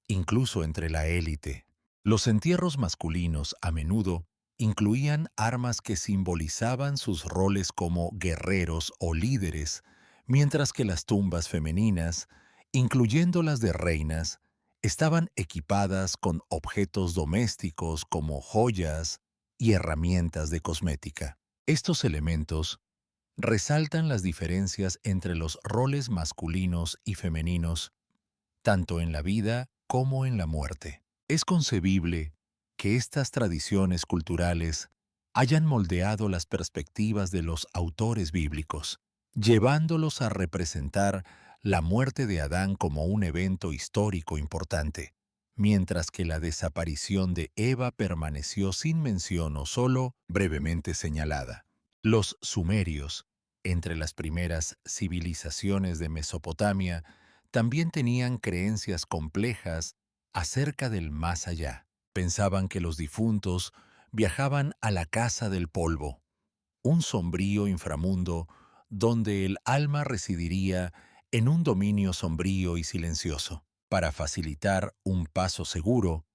[SPEAKER 1] incluso entre la élite. Los entierros masculinos a menudo incluían armas que simbolizaban sus roles como guerreros o líderes, mientras que las tumbas femeninas, incluyendo las de reinas, estaban equipadas con objetos domésticos como joyas y herramientas de cosmética. Estos elementos resaltan las diferencias entre los roles masculinos y femeninos, tanto en la vida como en la muerte. Es concebible que estas tradiciones culturales hayan moldeado las perspectivas de los autores bíblicos, llevándolos a representar la muerte de Adán como un evento histórico importante, mientras que la desaparición de Eva permaneció sin mención o solo brevemente señalada. Los sumerios, entre las primeras civilizaciones de Mesopotamia, también tenían creencias complejas acerca del más allá. Pensaban que los difuntos viajaban a la casa del polvo, un sombrío inframundo donde el alma residiría en un dominio sombrío y silencioso. Para facilitar un paso seguro,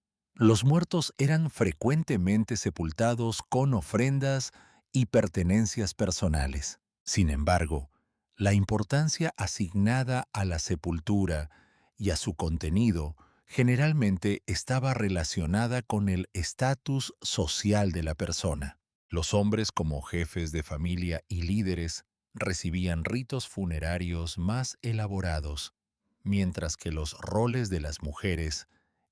[SPEAKER 1] Los muertos eran frecuentemente sepultados con ofrendas y pertenencias personales. Sin embargo, la importancia asignada a la sepultura y a su contenido generalmente estaba relacionada con el estatus social de la persona. Los hombres, como jefes de familia y líderes, recibían ritos funerarios más elaborados, mientras que los roles de las mujeres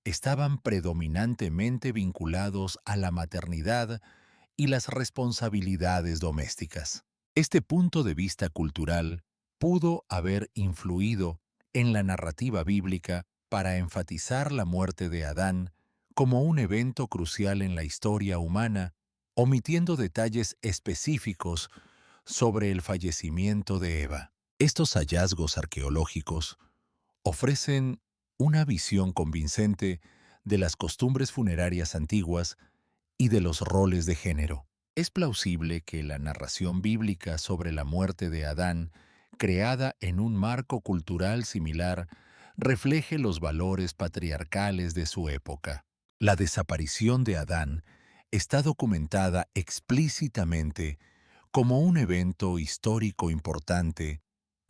[SPEAKER 1] estaban predominantemente vinculados a la maternidad y las responsabilidades domésticas. Este punto de vista cultural pudo haber influido en la narrativa bíblica para enfatizar la muerte de Adán como un evento crucial en la historia humana, omitiendo detalles específicos sobre el fallecimiento de Eva. Estos hallazgos arqueológicos ofrecen una visión convincente de las costumbres funerarias antiguas y de los roles de género. Es plausible que la narración bíblica sobre la muerte de Adán, creada en un marco cultural similar, refleje los valores patriarcales de su época. La desaparición de Adán está documentada explícitamente como un evento histórico importante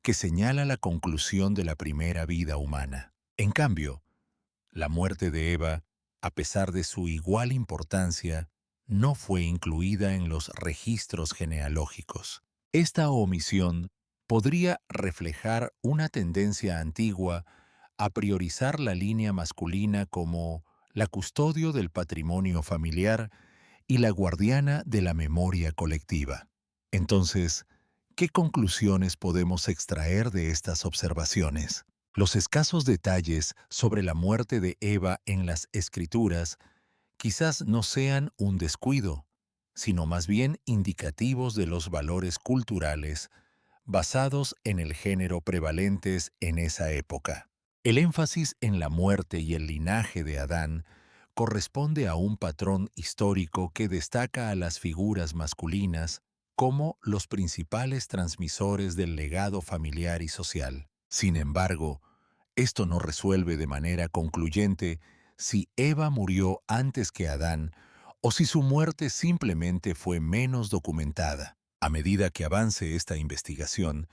[SPEAKER 1] que señala la conclusión de la primera vida humana. En cambio, la muerte de Eva, a pesar de su igual importancia, no fue incluida en los registros genealógicos. Esta omisión podría reflejar una tendencia antigua a priorizar la línea masculina como la custodio del patrimonio familiar y la guardiana de la memoria colectiva. Entonces, ¿qué conclusiones podemos extraer de estas observaciones? Los escasos detalles sobre la muerte de Eva en las Escrituras quizás no sean un descuido, sino más bien indicativos de los valores culturales basados en el género prevalentes en esa época. El énfasis en la muerte y el linaje de Adán corresponde a un patrón histórico que destaca a las figuras masculinas como los principales transmisores del legado familiar y social. Sin embargo, esto no resuelve de manera concluyente si Eva murió antes que Adán o si su muerte simplemente fue menos documentada. A medida que avance esta investigación,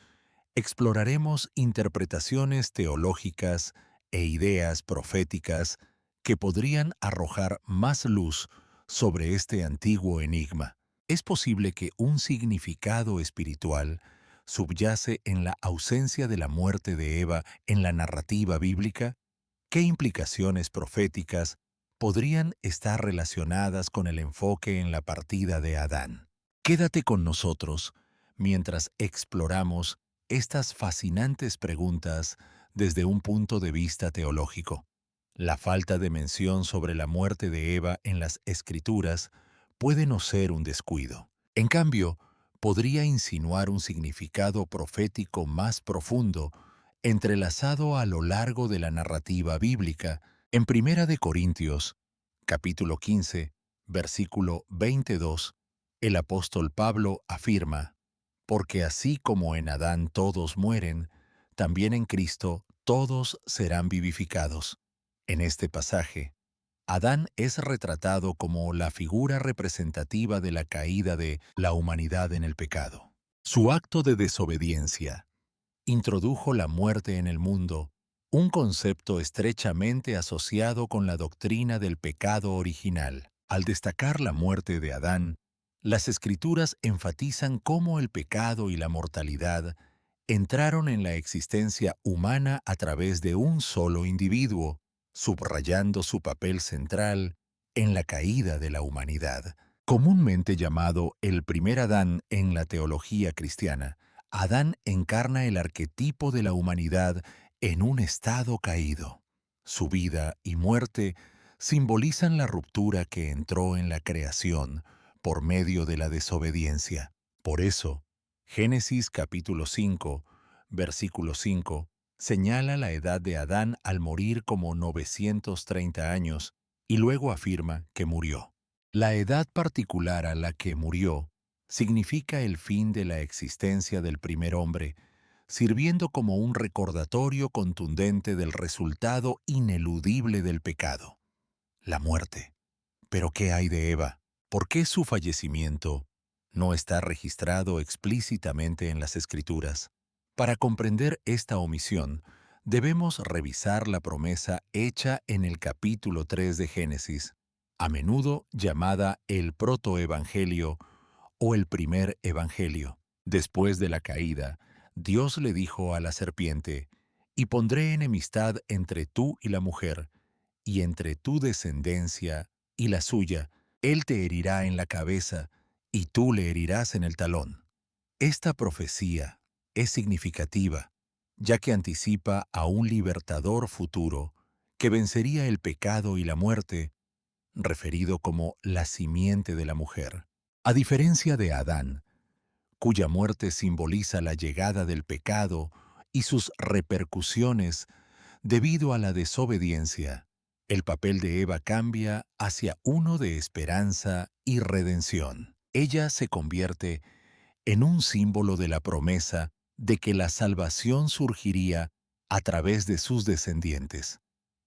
[SPEAKER 1] exploraremos interpretaciones teológicas e ideas proféticas que podrían arrojar más luz sobre este antiguo enigma. Es posible que un significado espiritual subyace en la ausencia de la muerte de Eva en la narrativa bíblica. ¿Qué implicaciones proféticas podrían estar relacionadas con el enfoque en la partida de Adán? Quédate con nosotros mientras exploramos estas fascinantes preguntas desde un punto de vista teológico. La falta de mención sobre la muerte de Eva en las Escrituras puede no ser un descuido. En cambio, podría insinuar un significado profético más profundo entrelazado a lo largo de la narrativa bíblica. En Primera de Corintios, capítulo 15, versículo 22, el apóstol Pablo afirma: porque así como en Adán todos mueren, también en Cristo todos serán vivificados. En este pasaje, Adán es retratado como la figura representativa de la caída de la humanidad en el pecado. Su acto de desobediencia introdujo la muerte en el mundo, un concepto estrechamente asociado con la doctrina del pecado original. Al destacar la muerte de Adán, las Escrituras enfatizan cómo el pecado y la mortalidad entraron en la existencia humana a través de un solo individuo, subrayando su papel central en la caída de la humanidad. Comúnmente llamado el primer Adán en la teología cristiana, Adán encarna el arquetipo de la humanidad en un estado caído. Su vida y muerte simbolizan la ruptura que entró en la creación por medio de la desobediencia. Por eso, Génesis capítulo 5, versículo 5, señala la edad de Adán al morir como 930 años y luego afirma que murió. La edad particular a la que murió significa el fin de la existencia del primer hombre, sirviendo como un recordatorio contundente del resultado ineludible del pecado. la muerte. Pero ¿qué hay de Eva? ¿Por qué su fallecimiento no está registrado explícitamente en las Escrituras? Para comprender esta omisión, debemos revisar la promesa hecha en el capítulo 3 de Génesis, a menudo llamada el protoevangelio o el primer evangelio. Después de la caída, Dios le dijo a la serpiente, «Y pondré enemistad entre tú y la mujer, y entre tu descendencia y la suya. Él te herirá en la cabeza, y tú le herirás en el talón». Esta profecía es significativa, ya que anticipa a un libertador futuro que vencería el pecado y la muerte, referido como la simiente de la mujer. A diferencia de Adán, cuya muerte simboliza la llegada del pecado y sus repercusiones debido a la desobediencia, el papel de Eva cambia hacia uno de esperanza y redención. Ella se convierte en un símbolo de la promesa de que la salvación surgiría a través de sus descendientes.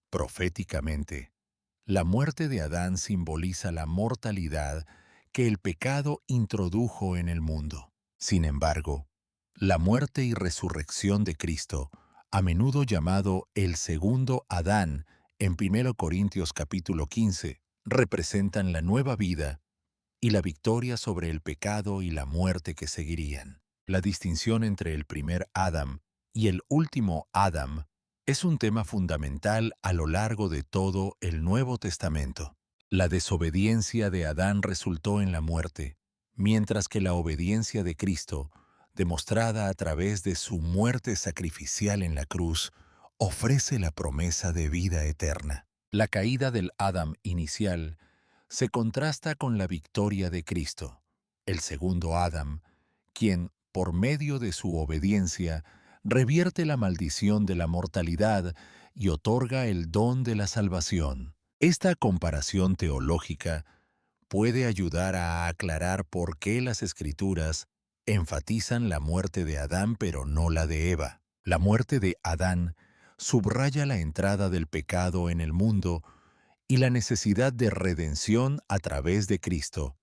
[SPEAKER 1] Proféticamente, la muerte de Adán simboliza la mortalidad que el pecado introdujo en el mundo. Sin embargo, la muerte y resurrección de Cristo, a menudo llamado el segundo Adán en 1 Corintios capítulo 15, representan la nueva vida y la victoria sobre el pecado y la muerte que seguirían. La distinción entre el primer Adán y el último Adán es un tema fundamental a lo largo de todo el Nuevo Testamento. La desobediencia de Adán resultó en la muerte, mientras que la obediencia de Cristo, demostrada a través de su muerte sacrificial en la cruz, ofrece la promesa de vida eterna. La caída del Adán inicial se contrasta con la victoria de Cristo, el segundo Adán, quien, por medio de su obediencia, revierte la maldición de la mortalidad y otorga el don de la salvación. Esta comparación teológica puede ayudar a aclarar por qué las Escrituras enfatizan la muerte de Adán pero no la de Eva. La muerte de Adán subraya la entrada del pecado en el mundo y la necesidad de redención a través de Cristo,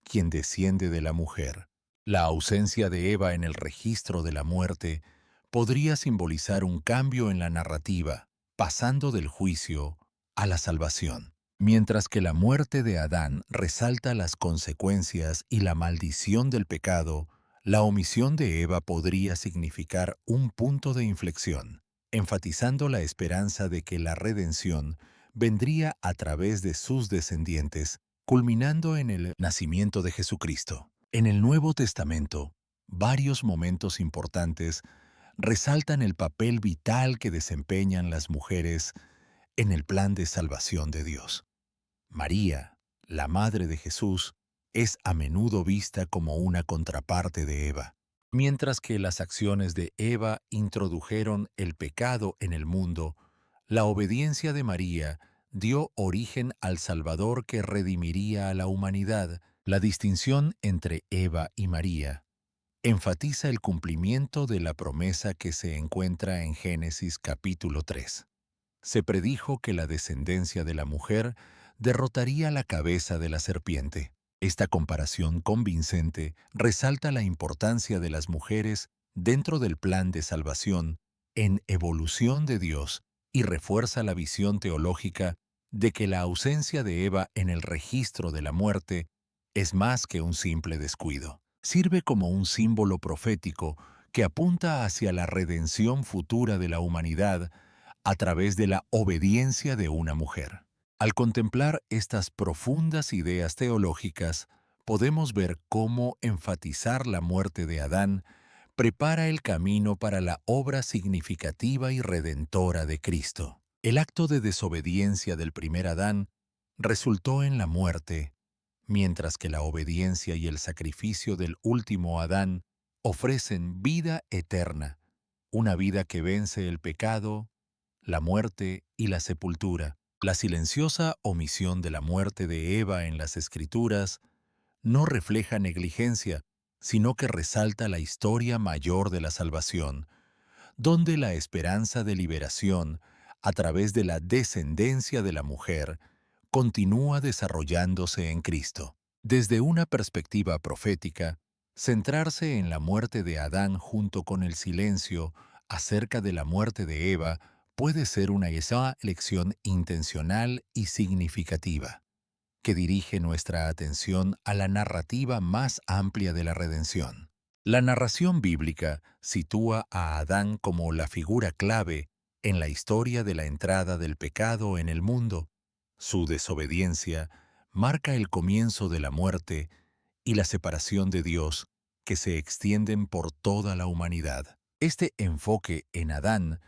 [SPEAKER 1] quien desciende de la mujer. La ausencia de Eva en el registro de la muerte podría simbolizar un cambio en la narrativa, pasando del juicio a la salvación. Mientras que la muerte de Adán resalta las consecuencias y la maldición del pecado, la omisión de Eva podría significar un punto de inflexión, enfatizando la esperanza de que la redención vendría a través de sus descendientes, culminando en el nacimiento de Jesucristo. En el Nuevo Testamento, varios momentos importantes resaltan el papel vital que desempeñan las mujeres en el plan de salvación de Dios. María, la madre de Jesús, es a menudo vista como una contraparte de Eva. Mientras que las acciones de Eva introdujeron el pecado en el mundo, la obediencia de María dio origen al Salvador que redimiría a la humanidad. La distinción entre Eva y María enfatiza el cumplimiento de la promesa que se encuentra en Génesis capítulo 3. Se predijo que la descendencia de la mujer derrotaría la cabeza de la serpiente. Esta comparación convincente resalta la importancia de las mujeres dentro del plan de salvación en evolución de Dios y refuerza la visión teológica de que la ausencia de Eva en el registro de la muerte es más que un simple descuido. Sirve como un símbolo profético que apunta hacia la redención futura de la humanidad a través de la obediencia de una mujer. Al contemplar estas profundas ideas teológicas, podemos ver cómo enfatizar la muerte de Adán prepara el camino para la obra significativa y redentora de Cristo. El acto de desobediencia del primer Adán resultó en la muerte, mientras que la obediencia y el sacrificio del último Adán ofrecen vida eterna, una vida que vence el pecado, la muerte y la sepultura. La silenciosa omisión de la muerte de Eva en las Escrituras no refleja negligencia, sino que resalta la historia mayor de la salvación, donde la esperanza de liberación, a través de la descendencia de la mujer, continúa desarrollándose en Cristo. Desde una perspectiva profética, centrarse en la muerte de Adán junto con el silencio acerca de la muerte de Eva puede ser una lección intencional y significativa, que dirige nuestra atención a la narrativa más amplia de la redención. La narración bíblica sitúa a Adán como la figura clave en la historia de la entrada del pecado en el mundo. Su desobediencia marca el comienzo de la muerte y la separación de Dios, que se extienden por toda la humanidad. Este enfoque en Adán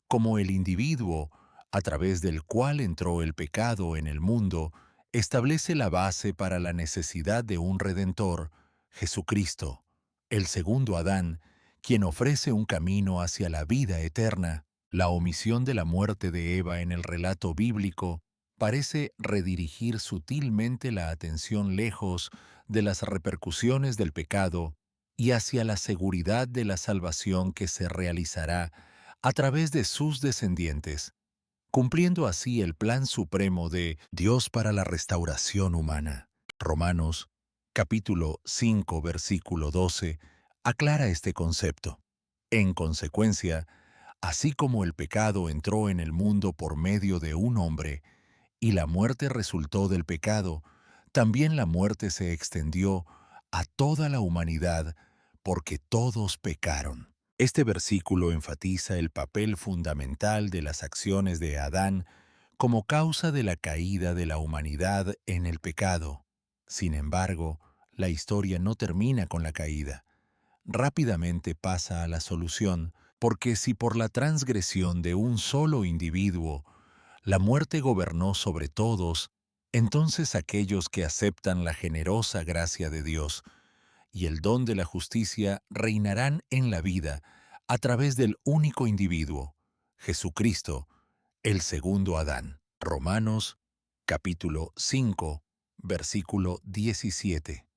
[SPEAKER 1] como el individuo a través del cual entró el pecado en el mundo establece la base para la necesidad de un Redentor, Jesucristo, el segundo Adán, quien ofrece un camino hacia la vida eterna. La omisión de la muerte de Eva en el relato bíblico parece redirigir sutilmente la atención lejos de las repercusiones del pecado y hacia la seguridad de la salvación que se realizará a través de sus descendientes, cumpliendo así el plan supremo de Dios para la restauración humana. Romanos, capítulo 5, versículo 12, aclara este concepto. En consecuencia, así como el pecado entró en el mundo por medio de un hombre, y la muerte resultó del pecado, también la muerte se extendió a toda la humanidad, porque todos pecaron. Este versículo enfatiza el papel fundamental de las acciones de Adán como causa de la caída de la humanidad en el pecado. Sin embargo, la historia no termina con la caída. Rápidamente pasa a la solución, porque si por la transgresión de un solo individuo la muerte gobernó sobre todos, entonces aquellos que aceptan la generosa gracia de Dios y el don de la justicia reinarán en la vida a través del único individuo, Jesucristo, el segundo Adán. Romanos, capítulo 5, versículo 17.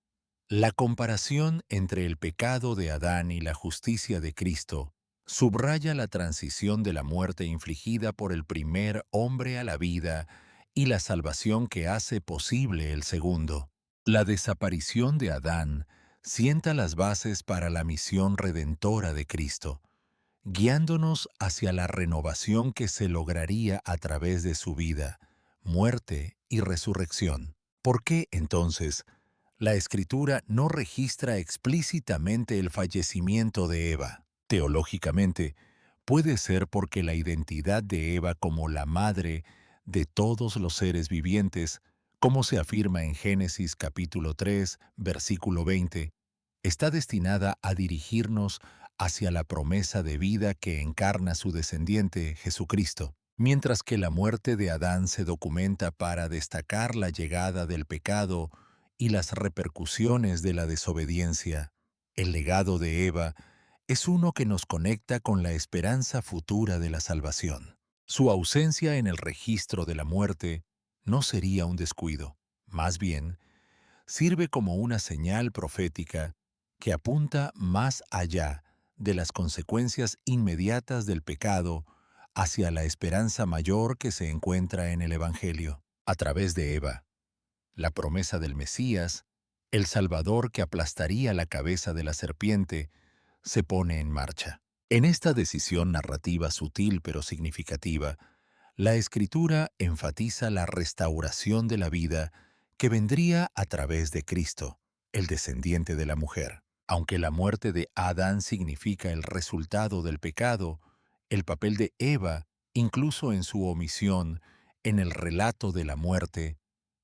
[SPEAKER 1] La comparación entre el pecado de Adán y la justicia de Cristo subraya la transición de la muerte infligida por el primer hombre a la vida y la salvación que hace posible el segundo. La desaparición de Adán sienta las bases para la misión redentora de Cristo, guiándonos hacia la renovación que se lograría a través de su vida, muerte y resurrección. ¿Por qué, entonces, la Escritura no registra explícitamente el fallecimiento de Eva? Teológicamente, puede ser porque la identidad de Eva como la madre de todos los seres vivientes, como se afirma en Génesis capítulo 3, versículo 20, está destinada a dirigirnos hacia la promesa de vida que encarna su descendiente, Jesucristo. Mientras que la muerte de Adán se documenta para destacar la llegada del pecado y las repercusiones de la desobediencia, el legado de Eva es uno que nos conecta con la esperanza futura de la salvación. Su ausencia en el registro de la muerte no sería un descuido, más bien, sirve como una señal profética que apunta más allá de las consecuencias inmediatas del pecado hacia la esperanza mayor que se encuentra en el Evangelio. A través de Eva, la promesa del Mesías, el Salvador que aplastaría la cabeza de la serpiente, se pone en marcha. En esta decisión narrativa sutil pero significativa, la Escritura enfatiza la restauración de la vida que vendría a través de Cristo, el descendiente de la mujer. Aunque la muerte de Adán significa el resultado del pecado, el papel de Eva, incluso en su omisión, en el relato de la muerte,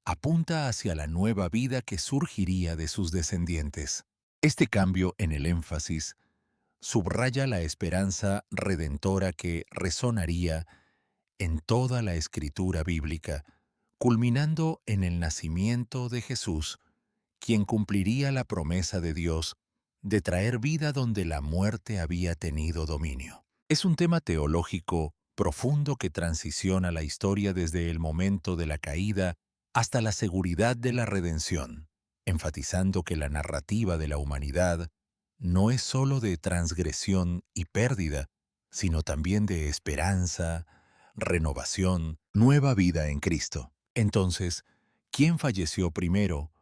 [SPEAKER 1] apunta hacia la nueva vida que surgiría de sus descendientes. Este cambio en el énfasis subraya la esperanza redentora que resonaría en toda la escritura bíblica, culminando en el nacimiento de Jesús, quien cumpliría la promesa de Dios de traer vida donde la muerte había tenido dominio. Es un tema teológico profundo que transiciona la historia desde el momento de la caída hasta la seguridad de la redención, enfatizando que la narrativa de la humanidad no es sólo de transgresión y pérdida, sino también de esperanza, renovación, nueva vida en Cristo. Entonces, ¿quién falleció primero,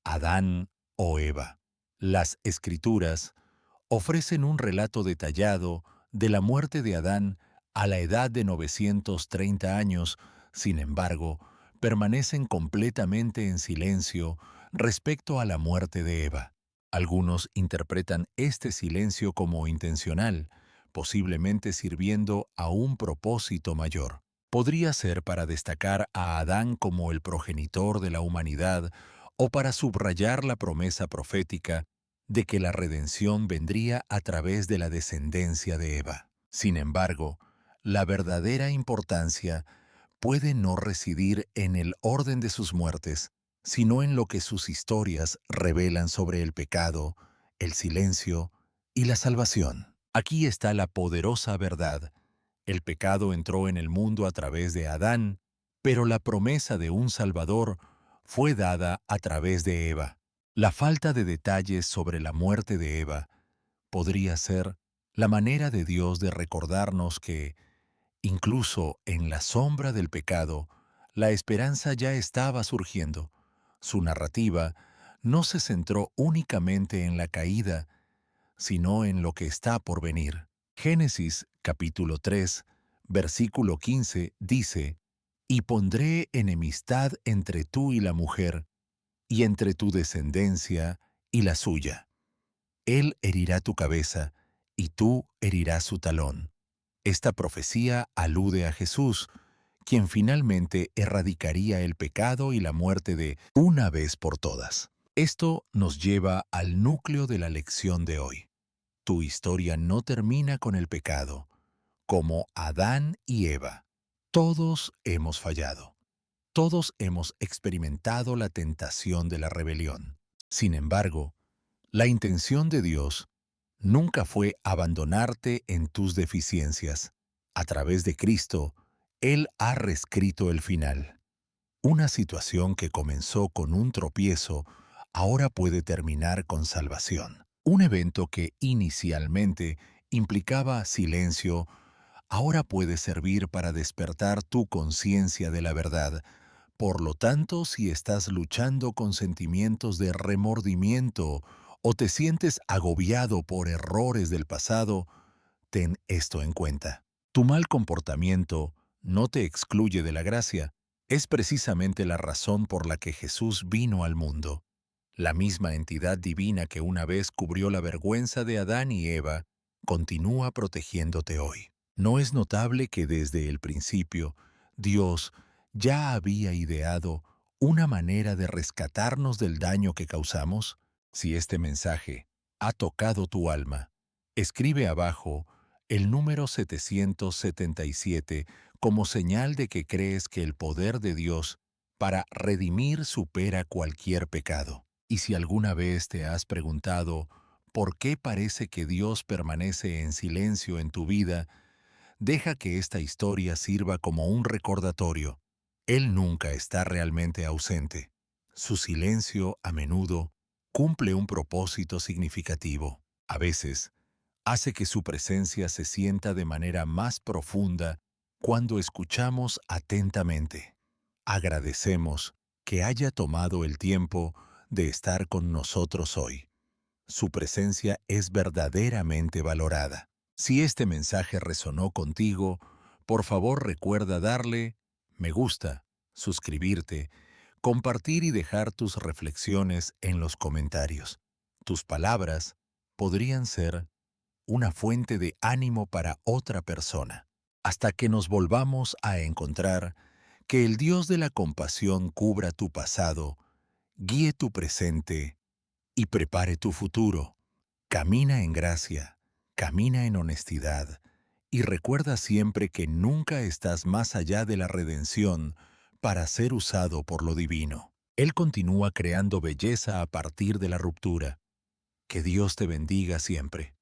[SPEAKER 1] Adán o Eva? Las Escrituras ofrecen un relato detallado de la muerte de Adán a la edad de 930 años. Sin embargo, permanecen completamente en silencio respecto a la muerte de Eva. Algunos interpretan este silencio como intencional, posiblemente sirviendo a un propósito mayor. Podría ser para destacar a Adán como el progenitor de la humanidad o para subrayar la promesa profética de que la redención vendría a través de la descendencia de Eva. Sin embargo, la verdadera importancia puede no residir en el orden de sus muertes, sino en lo que sus historias revelan sobre el pecado, el silencio y la salvación. Aquí está la poderosa verdad. El pecado entró en el mundo a través de Adán, pero la promesa de un Salvador fue dada a través de Eva. La falta de detalles sobre la muerte de Eva podría ser la manera de Dios de recordarnos que, incluso en la sombra del pecado, la esperanza ya estaba surgiendo. Su narrativa no se centró únicamente en la caída, sino en lo que está por venir. Génesis capítulo 3, versículo 15 dice: «Y pondré enemistad entre tú y la mujer, y entre tu descendencia y la suya. Él herirá tu cabeza, y tú herirás su talón». Esta profecía alude a Jesús, quien finalmente erradicaría el pecado y la muerte de una vez por todas. Esto nos lleva al núcleo de la lección de hoy. Tu historia no termina con el pecado. Como Adán y Eva, todos hemos fallado. Todos hemos experimentado la tentación de la rebelión. Sin embargo, la intención de Dios nunca fue abandonarte en tus deficiencias. A través de Cristo, Él ha reescrito el final. Una situación que comenzó con un tropiezo ahora puede terminar con salvación. Un evento que inicialmente implicaba silencio ahora puede servir para despertar tu conciencia de la verdad. Por lo tanto, si estás luchando con sentimientos de remordimiento o te sientes agobiado por errores del pasado, ten esto en cuenta. Tu mal comportamiento no te excluye de la gracia. Es precisamente la razón por la que Jesús vino al mundo. La misma entidad divina que una vez cubrió la vergüenza de Adán y Eva, continúa protegiéndote hoy. ¿No es notable que desde el principio Dios ya había ideado una manera de rescatarnos del daño que causamos? Si este mensaje ha tocado tu alma, escribe abajo el número 777 como señal de que crees que el poder de Dios para redimir supera cualquier pecado. Y si alguna vez te has preguntado por qué parece que Dios permanece en silencio en tu vida, deja que esta historia sirva como un recordatorio. Él nunca está realmente ausente. Su silencio, a menudo, cumple un propósito significativo. A veces, hace que su presencia se sienta de manera más profunda cuando escuchamos atentamente. Agradecemos que haya tomado el tiempo de estar con nosotros hoy. Su presencia es verdaderamente valorada. Si este mensaje resonó contigo, por favor recuerda darle me gusta, suscribirte, compartir y dejar tus reflexiones en los comentarios. Tus palabras podrían ser una fuente de ánimo para otra persona. Hasta que nos volvamos a encontrar, que el Dios de la compasión cubra tu pasado, guíe tu presente y prepare tu futuro. Camina en gracia, camina en honestidad, y recuerda siempre que nunca estás más allá de la redención para ser usado por lo divino. Él continúa creando belleza a partir de la ruptura. Que Dios te bendiga siempre.